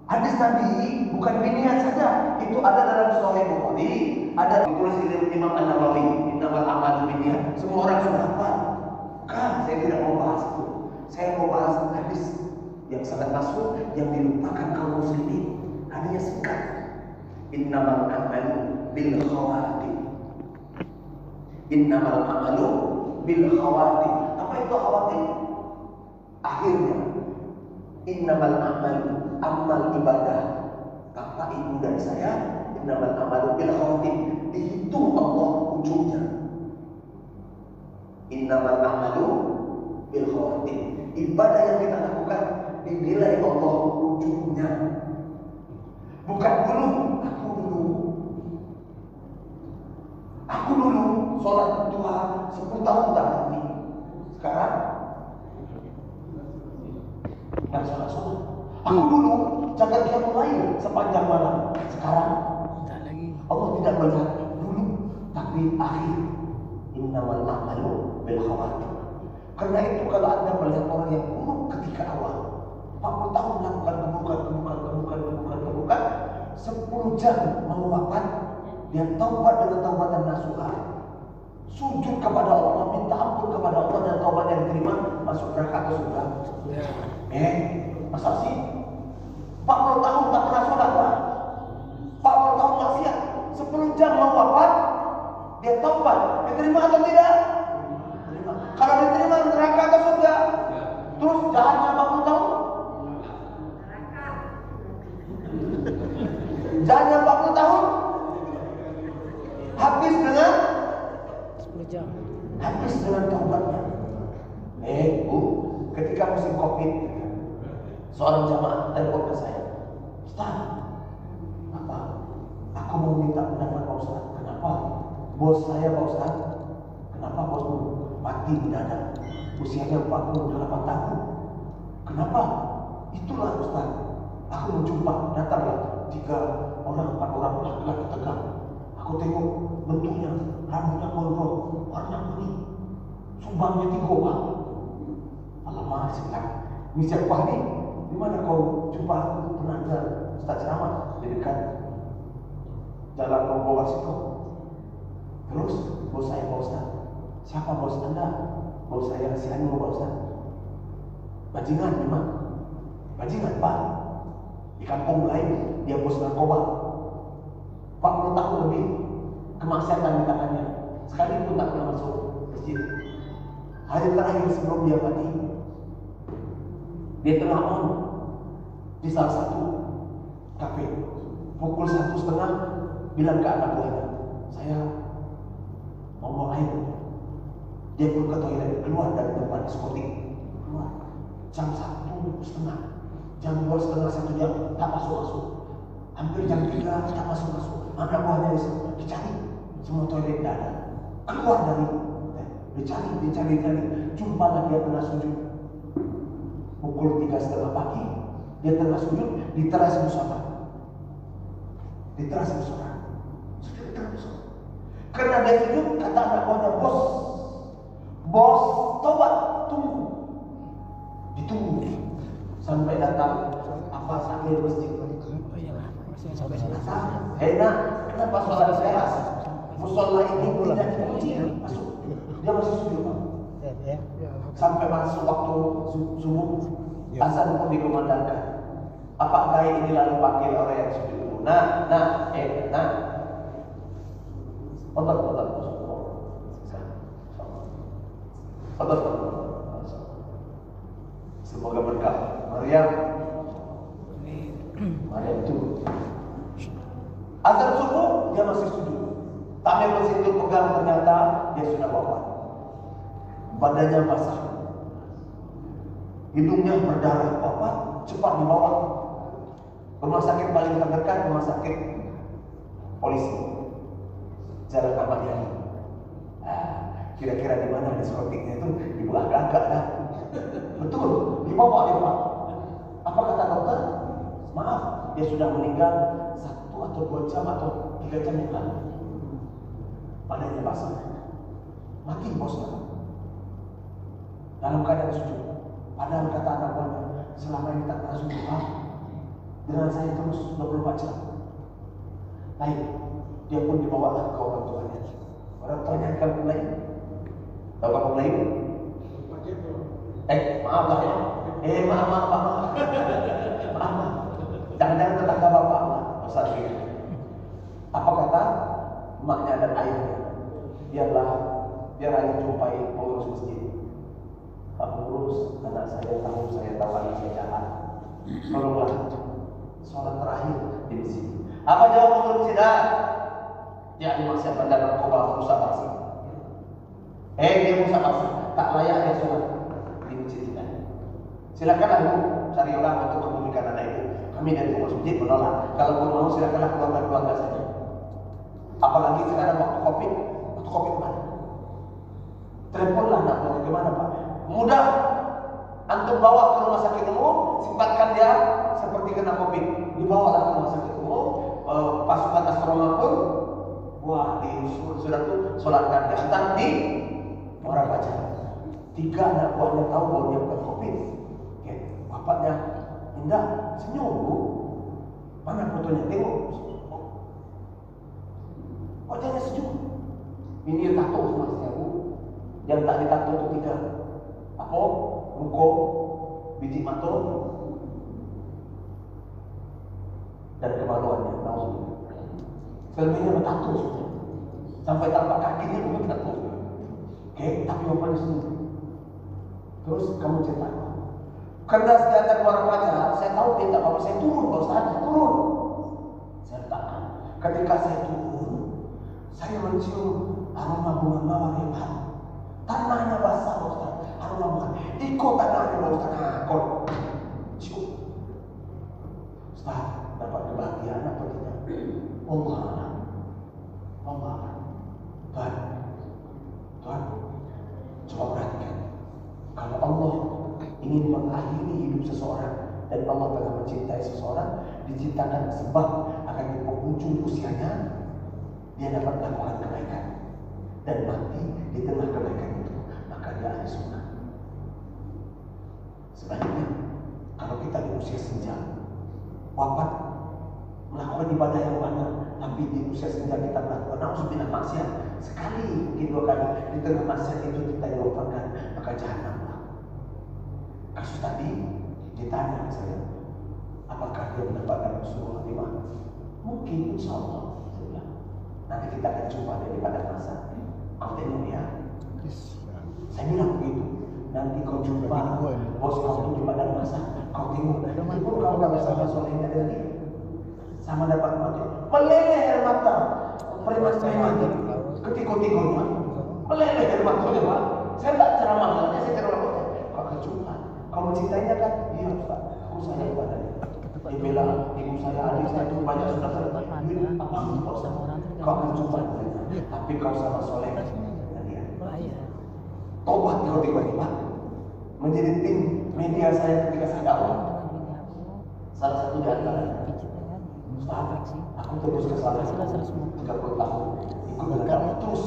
Hadis Nabi bukan biniat saja. Itu ada dalam Sahih Bukhari, ada ditulis oleh Imam An-Nawawi, Innamal a'malu biniat. Semua orang sudah hafal. Bukan, saya tidak mau bahas itu. Saya mau bahas hadis yang sangat masuk, yang dilupakan kaum muslimin. Hanya singkat. Innamal a'malu bil khawatim. Innamal a'malu bil khawatim. Apa itu khawatim? Akhirnya. Innamal a'malu, amal ibadah. Bapak ibu dan saya, innamal a'malu bil khawatim. Dihitung Allah ujungnya. Innamal a'malu bil khawatim. Ibadah yang kita lakukan dinilai Allah ujungnya. Bukan dulu, aku dulu sholat duha 10 tahun tak henti. Sekarang nggak sholat. Aku dulu jaga qiyamul lail sepanjang malam. Sekarang Allah tidak melihat. Dulu akhir. Innamal a'malu bil khawatim. Karena itu kalau Anda melihat orang yang buruk ketika awal, 40 tahun melakukan keburukan, 10 jam mau wafat, dia taubat dengan taubatan nasuha, sujud kepada Allah, minta ampun kepada Allah dan taubatnya diterima, masuk neraka atau surga? Masa sih? 40 tahun tak pernah sholat, Pak. 40 tahun maksiat, 10 jam mau wafat, dia taubat, diterima atau tidak? Diterima. Kalau diterima neraka atau surga? Terus jahatnya 40 tahun? Jahatnya 40 tahun? Habis dengan 10 jam. Habis dengan taubatnya. Bu, ketika musim Covid, seorang jamaah telepon ke saya, Ustaz, apa? Aku mau minta pendapat Pak Ustaz. Kenapa? Bos saya Pak Ustaz, kenapa bosmu mati mendadak? Usianya 48 tahun. Kenapa? Itulah Ustaz. Aku menjumpa, datanglah 3 orang, 4 orang laki-laki tegak. Aku tengok bentuknya, rambutnya gondrong, warna kuning, sumbangnya 3 Pak. Alamak, silakan. Ini siapa nih? Di mana kau jumpa aku? Pernah dengar Ustaz ceramah di dekat jalan Rombongan situ. Terus bos saya Pak Ustaz. Siapa bos Anda? Bos saya si Anu Pak Ustaz. Bajingan memang. Bajingan Pak. Di kampung lain dia bos narkoba. 40 tahun lebih kemaksiatan di tangannya. Sekali pun tak pernah masuk masjid. Hari terakhir sebelum dia mati, dia tengah on di salah satu kafe. Pukul 1:30 bilang ke anak buahnya, saya mau buang air. Dia pun ke toilet, keluar dari tempat diskotik. Keluar jam 1:30, jam 2:30, 1 jam tak masuk. Hampir jam 3 tak masuk. Anak buahnya dicari, semua toilet tidak ada. Keluar dari dicari, jumpalah dia tengah sujud. Pukul 3:30 pagi, dia tengah sujud di teras musola. Sujud di teras musola. Karena dia sujud, kata anak buahnya, bos, tobat, tunggu. Ditunggu sampai datang apa sambil masjid. Nak, kenapa sholat di teras? Musola ini tidak dikunci, masuk. Dia masih sujud, Pak. Sampai masuk waktu subuh, azan pun dikumandangkan. Apa gaya ini lalu panggil orang yang sujud dulu? Nah. Semoga berkah. Maryam itu. Azan subuh dia masih sujud. Tapi mesin itu pegang, ternyata dia sudah wafat. Badannya basah, hidungnya berdarah, wafat. Cepat dibawa rumah sakit paling terdekat, rumah sakit polisi, Jalan Ahmad Yani. Kira-kira di mana diskotiknya itu? Ibu agak-agak dah. Betul, dibawa dia Pak. Apa kata dokter? Maaf, dia sudah meninggal 1 atau 2 jam atau 3 jam yang lalu. Badannya basah, mati bosnya dalam keadaan sujud. Padahal kata anak buahnya, selama ini tak pernah sujud Pak, dengan saya terus 24 jam. Baik, dia pun dibawa ke orang tuanya. Orang tuanya di kampung lain. Tahu kampung lain? Maaf lah ya. Maaf. Jangan-jangan tetangga bapak lah, Ustaz. Apa kata emaknya dan ayahnya? Biar ayah jumpai pengurus masjid. Pak pengurus, anak saya tahu anak saya jahat. Tolonglah sholat terakhir di masjid. Apa jawab pengurus masjid? Ya, maksiat pada narkoba, rusak paksa. Dia rusak paksa, tak layak dia sholat di masjid kita. Silakanlah ibu cari orang untuk kebumikan anak itu. Kami dari pengurus masjid menolak. Kalau pun mau, silakanlah keluarga saja. Apalagi sekarang waktu COVID mana? Teleponlah nak bagaimana Pak? Mudah. Antum bawa ke rumah sakit umum, sifatkan dia seperti kena COVID. Dibawalah ke rumah sakit umum, pasukan asrama pun, wah, sunat itu sholatkan diantar di orang baca. 3 anak buahnya tahu bahwa dia bukan covid. Okay. Bapaknya indah senyum bu. Mana fotonya? Tengok. Wajahnya senyum. Ini tato sebenarnya bu. Yang tak ditato itu 3. Apa? Muka, biji mata, dan kemaluannya. Selebihnya bertato saja. Sampai tampak kakinya pun bertato. Oke, tapi bapaknya senyum. Terus kamu cerita apa? Karena senjata keluar wajah, saya tahu dia tak apa. Saya turun, Pak Ustaz, turun. Saya letakkan. Ketika saya turun, saya mencium aroma bunga mawar hebat. Tanahnya basah, Pak Ustaz. Aroma bunga. Ikut tanahnya, Pak Ustaz. Kau cium. Ustaz, dapat kebahagiaan atau tidak? Allah. Tuhan, coba perhatikan. Kalau Allah ingin mengakhiri hidup seseorang dan Allah telah mencintai seseorang, diciptakan sebab akan di penghujung usianya dia dapat melakukan kebaikan dan mati di tengah kebaikan itu, maka dia ahli sunnah. Sebaliknya, kalau kita di usia senja wafat melakukan ibadah yang banyak, tapi di usia senja kita melakukan na'udzubillah maksiat sekali, mungkin 2 kali, di tengah maksiat itu kita diwafatkan, maka jahanam. Kasus tadi ditanya saya, apakah dia mendapatkan husnul khatimah? Mungkin, insya Allah. Saya bilang, nanti kita akan jumpa dari pada masa. Kau tengok ya. Saya bilang begitu. Nanti kau jumpa bos kau itu di pada masa. Kau tengok. Meskipun kau tak bersama solehnya dengan dia, sama dapat mati. Meleleh air mata. Preman-preman ketikut-tikutnya meleleh air matanya, Pak. Saya tak ceramah, saya ceramah. Kau akan jumpa. Kau mencintainya kan? Iya Ustaz, aku sayang padanya. Dia bilang, ibu saya, adik saya itu banyak sudah terduit. Apa kau sama? Kau akan jumpa dengannya. Tapi kau sama soleh dan dia. Tobat kau tiba-tiba menjadi tim media saya ketika saya dakwah. Salah satu di antaranya, Ustaz, aku terus kesalahan 30 tahun. Ikut kamu terus.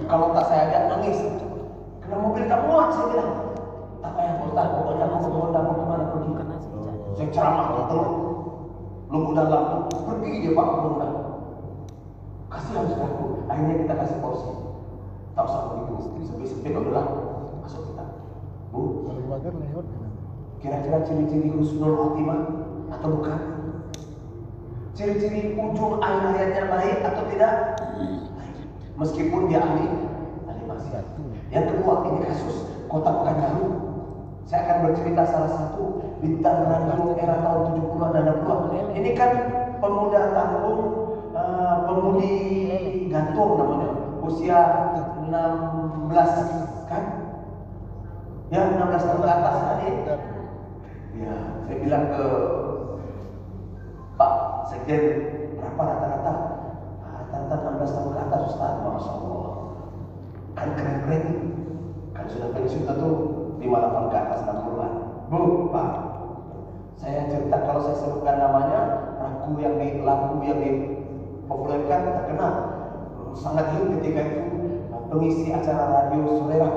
Kalau tak saya ajak nangis, kena mobil tak muat, saya bilang. Tak payah Ustaz, pokoknya aku mau dapat kemana pergi. Saya ceramah terus. Lumpuh dalam, pergi dia Pak Bunda. Kasihan saudaraku. Akhirnya kita kasih porsi. Tak usah begitu. Sepi-sepi udahlah. Masuk kita. Bu, kira-kira ciri-ciri husnul khotimah atau bukan? Ciri-ciri ujung akhir hayatnya baik atau tidak? Baik. Meskipun dia ahli maksiat. Yang kedua, ini kasus Kota Pekanbaru. Saya akan bercerita salah satu bintang radio era tahun 70-an dan 60-an. Ini kan pemuda tanggung, pemudi gantung namanya. Usia 16 kan? Ya, 16 tahun ke atas tadi. Ya, saya bilang ke Pak Sekjen, berapa rata-rata? Rata-rata 16 tahun ke atas Ustaz, Masya Allah. Kan keren-keren. Kan sudah pensiun tentu 58 ke atas 60-an. Bu, Pak, saya cerita kalau saya sebutkan namanya, lagu yang dipopulerkan terkenal. Sangat hit ketika itu pengisi acara radio Solera.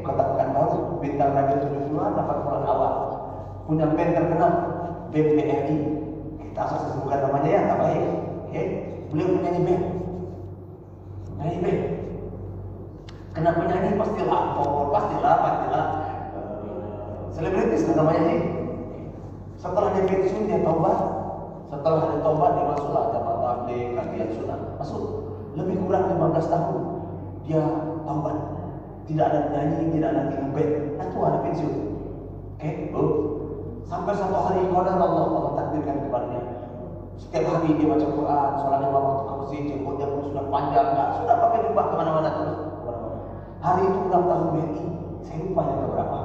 Kota Pekanbaru, bintang radio 70-an, 80-an awal. Punya band terkenal, band BRI. Kita asal sebutkan namanya ya, tak baik. Beliau penyanyi band. Kenapa nyanyi pastilah aktor, pastilah selebritis namanya sih. Setelah dia pensiun dia taubat. Setelah dia taubat dia masuklah jamaah tabligh, kajian sunnah. Masuk. Lebih kurang 15 tahun dia taubat. Tidak ada nyanyi, tidak ada band. Itu ada pensiun. Sampai satu hari qadar Allah takdirkan kepadanya. Setiap hari dia baca Quran, sholat 5 waktu ke masjid, jenggotnya pun sudah panjang, sudah pakai jubah kemana-mana terus. Hari itu ulang tahun BRI, saya lupa yang berapa.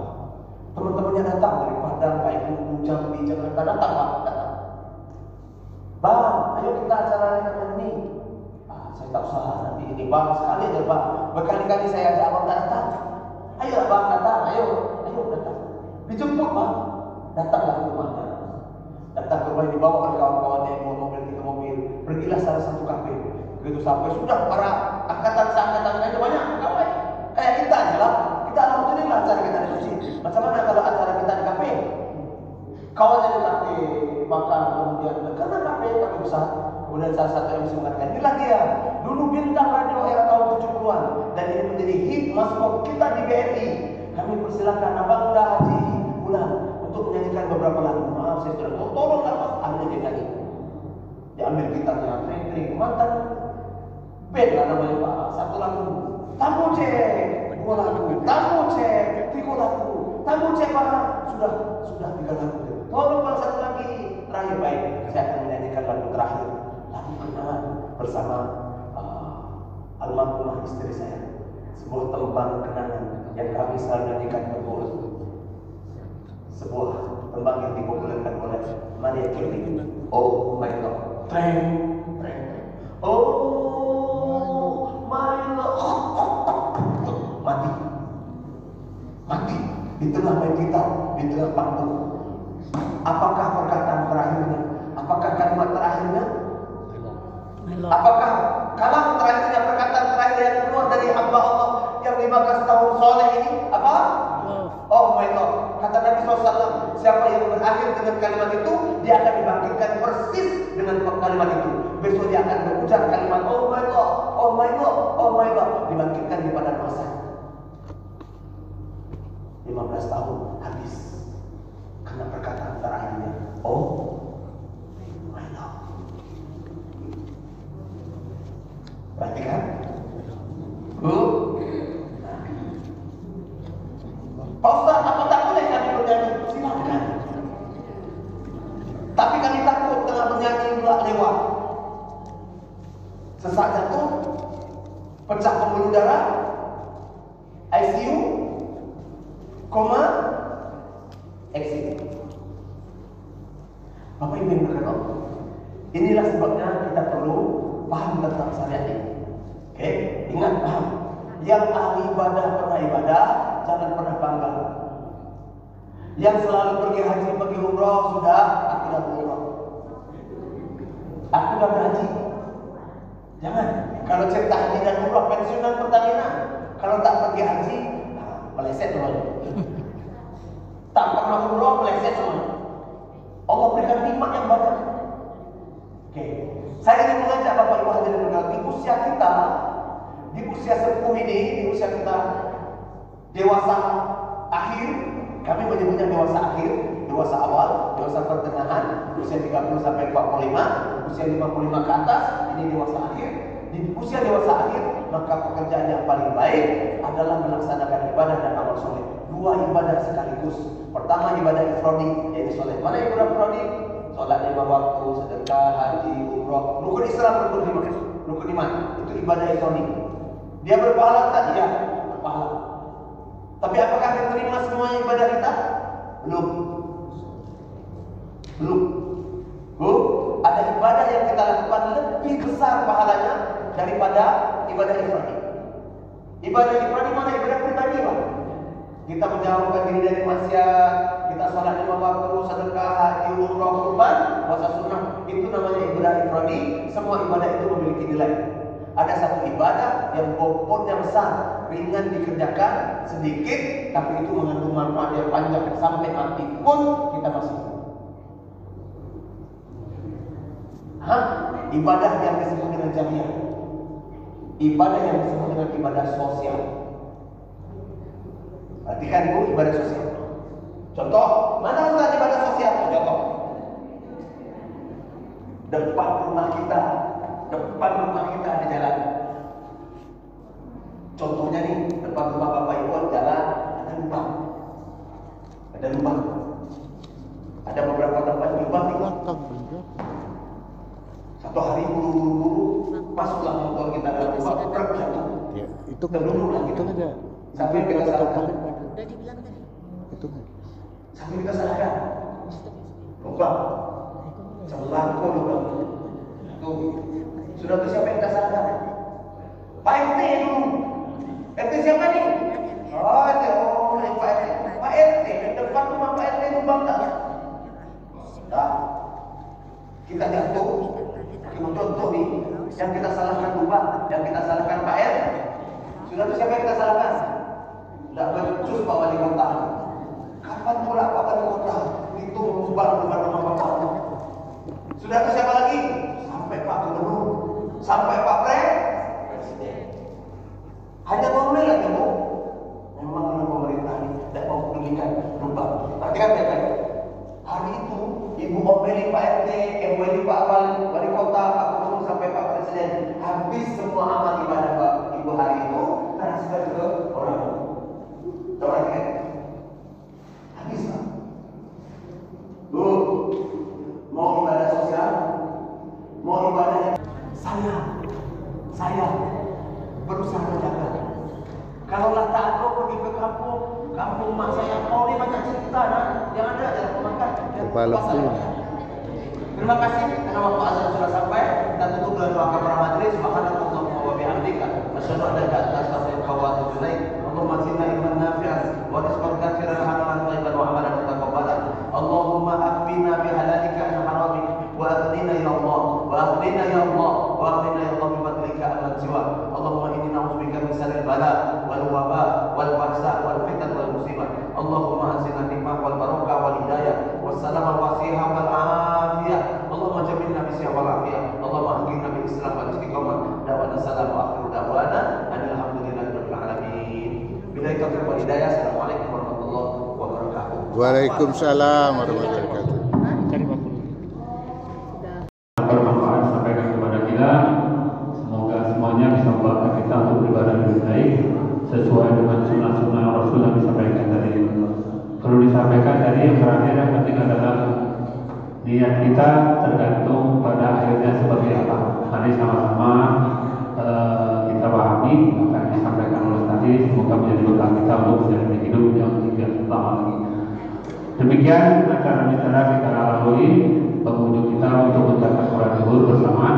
Teman-temannya datang dari Padang, Payakumbuh, Jambi, Jakarta, datang. Bang, ayo kita acara ini. Saya tak usah nanti ini Bang, sekali aja Bang. Berkali-kali saya ajak Abang datang. Ayo Bang datang, ayo datang. Dijemput Bang, datanglah ke rumahnya. Datang ke rumah, dibawa oleh kawan-kawannya, 2 mobil, 3 mobil. Pergilah salah satu kafe. Begitu sampai sudah para angkatan aja banyak pegawai. Kayak kita aja lah. Kita alhamdulillah acara kita di masjid. Macam mana kalau acara kita di kafe? Kawannya di kafe makan kemudian karena kafe besar. Kemudian salah satu MC mengatakan, inilah dia dulu bintang radio era tahun 70-an dan ini menjadi hit masuk kita di BRI. Kami persilakan Abang Haji Bulan untuk menyanyikan beberapa lagu. Maaf saya sudah tolonglah Mas, ambil dia lagi. Diambil gitarnya, tring mantan band lah namanya Pak. Satu lagu, tamu cek, 2 lagu, tamu cek, 3 lagu, tamu cek Pak. Sudah 3 lagu. Tolong Pak satu lagi. Terakhir baik, saya akan menyanyikan lagu terakhir. Lagu kenangan bersama almarhumah istri saya. Sebuah tembang kenangan yang kami selalu nyanyikan berdua. Sebuah tembang yang dipopulerkan oleh Maria Carey. Oh my God, treng. Oh my God, mati di tengah main gitar, di tengah panggung. Apakah perkataan terakhirnya? Apakah kalimat terakhirnya? Apakah kalam terakhirnya, perkataan terakhir yang keluar dari hamba Allah yang 15 tahun soleh ini? Apa? Oh my God. Kata Nabi SAW, siapa yang berakhir dengan kalimat itu, dia akan dibangkitkan persis dengan kalimat itu. Besok dia akan berucap kalimat oh my God, oh my God, oh my God, dibangkitkan di padang mahsyar. 15 tahun habis karena perkataan terakhirnya oh my God. Perhatikan. Pak Ustaz, apa tak boleh kami bernyanyi? Silakan. Tapi kami takut tengah bernyanyi pula lewat. Sesak jantung, pecah pembuluh darah, ICU, koma, exit. Bapak Ibu yang berkenan, inilah sebabnya kita perlu paham tentang syariat ini. Oke, ingat paham. Yang ahli ibadah pernah ibadah, jangan pernah bangga. Yang selalu pergi haji, pergi umrah, sudah, aku dah umrah, aku dah berhaji. Jangan. Kalau cerita haji dan umrah pensiunan Pertamina. Kalau tak pergi haji, meleset semuanya. Tak pernah umrah, meleset semuanya. Allah berikan nikmat yang banyak. Oke, saya ingin mengajak Bapak Ibu hadirin berkata, di usia kita, di usia sepuh ini, di usia kita dewasa akhir, kami menyebutnya dewasa akhir, dewasa awal, dewasa pertengahan, usia 30 sampai 45, usia 55 ke atas, ini dewasa akhir. Di usia dewasa akhir, maka pekerjaan yang paling baik adalah melaksanakan ibadah dan amal soleh. 2 ibadah sekaligus. Pertama ibadah ifradi, yaitu soleh. Mana ibadah ifradi? Salat 5 waktu, sedekah, haji, umrah. Rukun Islam, rukun iman. Itu ibadah ifradi. Dia berpahala tak? Iya, berpahala. Tapi apakah diterima semuanya ibadah kita? Belum. Ada ibadah yang kita lakukan lebih besar pahalanya daripada ibadah ifradi. Ibadah ifradi mana? Ibadah pribadi, Pak. Kita menjauhkan diri dari maksiat, kita salat 5 waktu, sedekah, haji, umrah, kurban, puasa sunnah. Itu namanya ibadah ifradi. Semua ibadah itu memiliki nilai. Ada satu ibadah yang bobotnya besar, ringan dikerjakan, sedikit, tapi itu mengandung manfaat yang panjang sampai mati pun kita masih. Ibadah yang disebut dengan jariah, ibadah yang disebut dengan ibadah sosial. Perhatikan Bu, ibadah sosial. Contoh, mana Ustaz ibadah sosial? Contoh, depan rumah kita ada jalan. Contohnya nih, depan rumah Bapak Ibu jalan ada lubang. Ada beberapa tempat lubang nih. Satu hari buru-buru masuklah motor kita dalam lubang, truk jatuh. Ya, itu kan aja. Sampai kita sadar. Udah dibilang tadi. Itu kan. Sampai kita sadar. Lubang. Celangkul lubang. Tuh. Sudah tuh siapa yang kita sadar? Pak RT dulu. RT siapa nih? Oh, itu Pak RT. Pak RT, depan rumah Pak RT lubang tak? Tak. Kita jatuh. Contoh nih, Yang kita salahkan Bapak, yang kita salahkan Pak RT. Sudah itu siapa yang kita salahkan? Tidak becus Pak Wali Kota. Kapan pula Pak Wali Kota itu mengubah depan rumah Bapak? Sudah itu siapa lagi? Sampai Pak Gubernur, sampai Pak Presiden. Hanya boleh lagi Bu. Memang pemerintah ini tidak mau pedulikan rumah. Perhatikan baik-baik. Hari itu Ibu omeli Pak RT, omeli Pak Wali Kota, Pak Gubernur sampai Pak Presiden. Habis semua amal ibadah Pak Ibu hari itu transfer ke orang. Coba lihat. Habis Pak. Bu, mau ibadah sosial, mau ibadah saya berusaha menjaga. Kalau lah tak aku pergi ke kampung mak saya, mau dia banyak cerita yang ada jalan pemakan. Kepala pun. Terima kasih karena waktu azan sudah sampai. Kita tutup dengan doa kepada majelis. Subhanallah wa bihamdika, asyhadu an la ilaha illa anta, astaghfiruka wa atubu ilaik. Allahumma zidna ilman nafi'an wa rizqan katsiran halalan thayyiban wa amalan mutaqabbalan. Allahumma akfina bihalalika an haramik wa aghnina ya Allah, wa aghnina ya Allah, wa aghnina ya Allah bi fadlika amman siwa. Allahumma inni na'udzubika min syarril bala wal waba wal bahsa wal fitan wal musibah. Allahumma anzilna nikmah wal barakah wal hidayah was salamah wasiha wal afiyah. Allahumma jamilna bi sihah wal afiyah. Allahumma ahdina bil islam wal istiqamah. Da'wana salam wa akhiru da'wana alhamdulillahi rabbil alamin. Billahi taufiq wal hidayah. Assalamualaikum warahmatullahi wabarakatuh. Waalaikumsalam warahmatullahi wabarakatuh. Bermanfaat sampaikan kepada kita. Semoga semuanya bisa membawa kita untuk beribadah lebih baik sesuai dengan sunnah-sunnah Rasul yang disampaikan tadi. Perlu disampaikan tadi yang terakhir yang penting adalah niat kita tergantung pada akhirnya seperti apa. Mari sama-sama kita pahami apa yang disampaikan oleh tadi. Semoga menjadi bekal kita untuk menjalani hidup yang tidak lama lagi. Demikian acara kita lalui pengunjung kita untuk mencapai sholat zuhur bersama.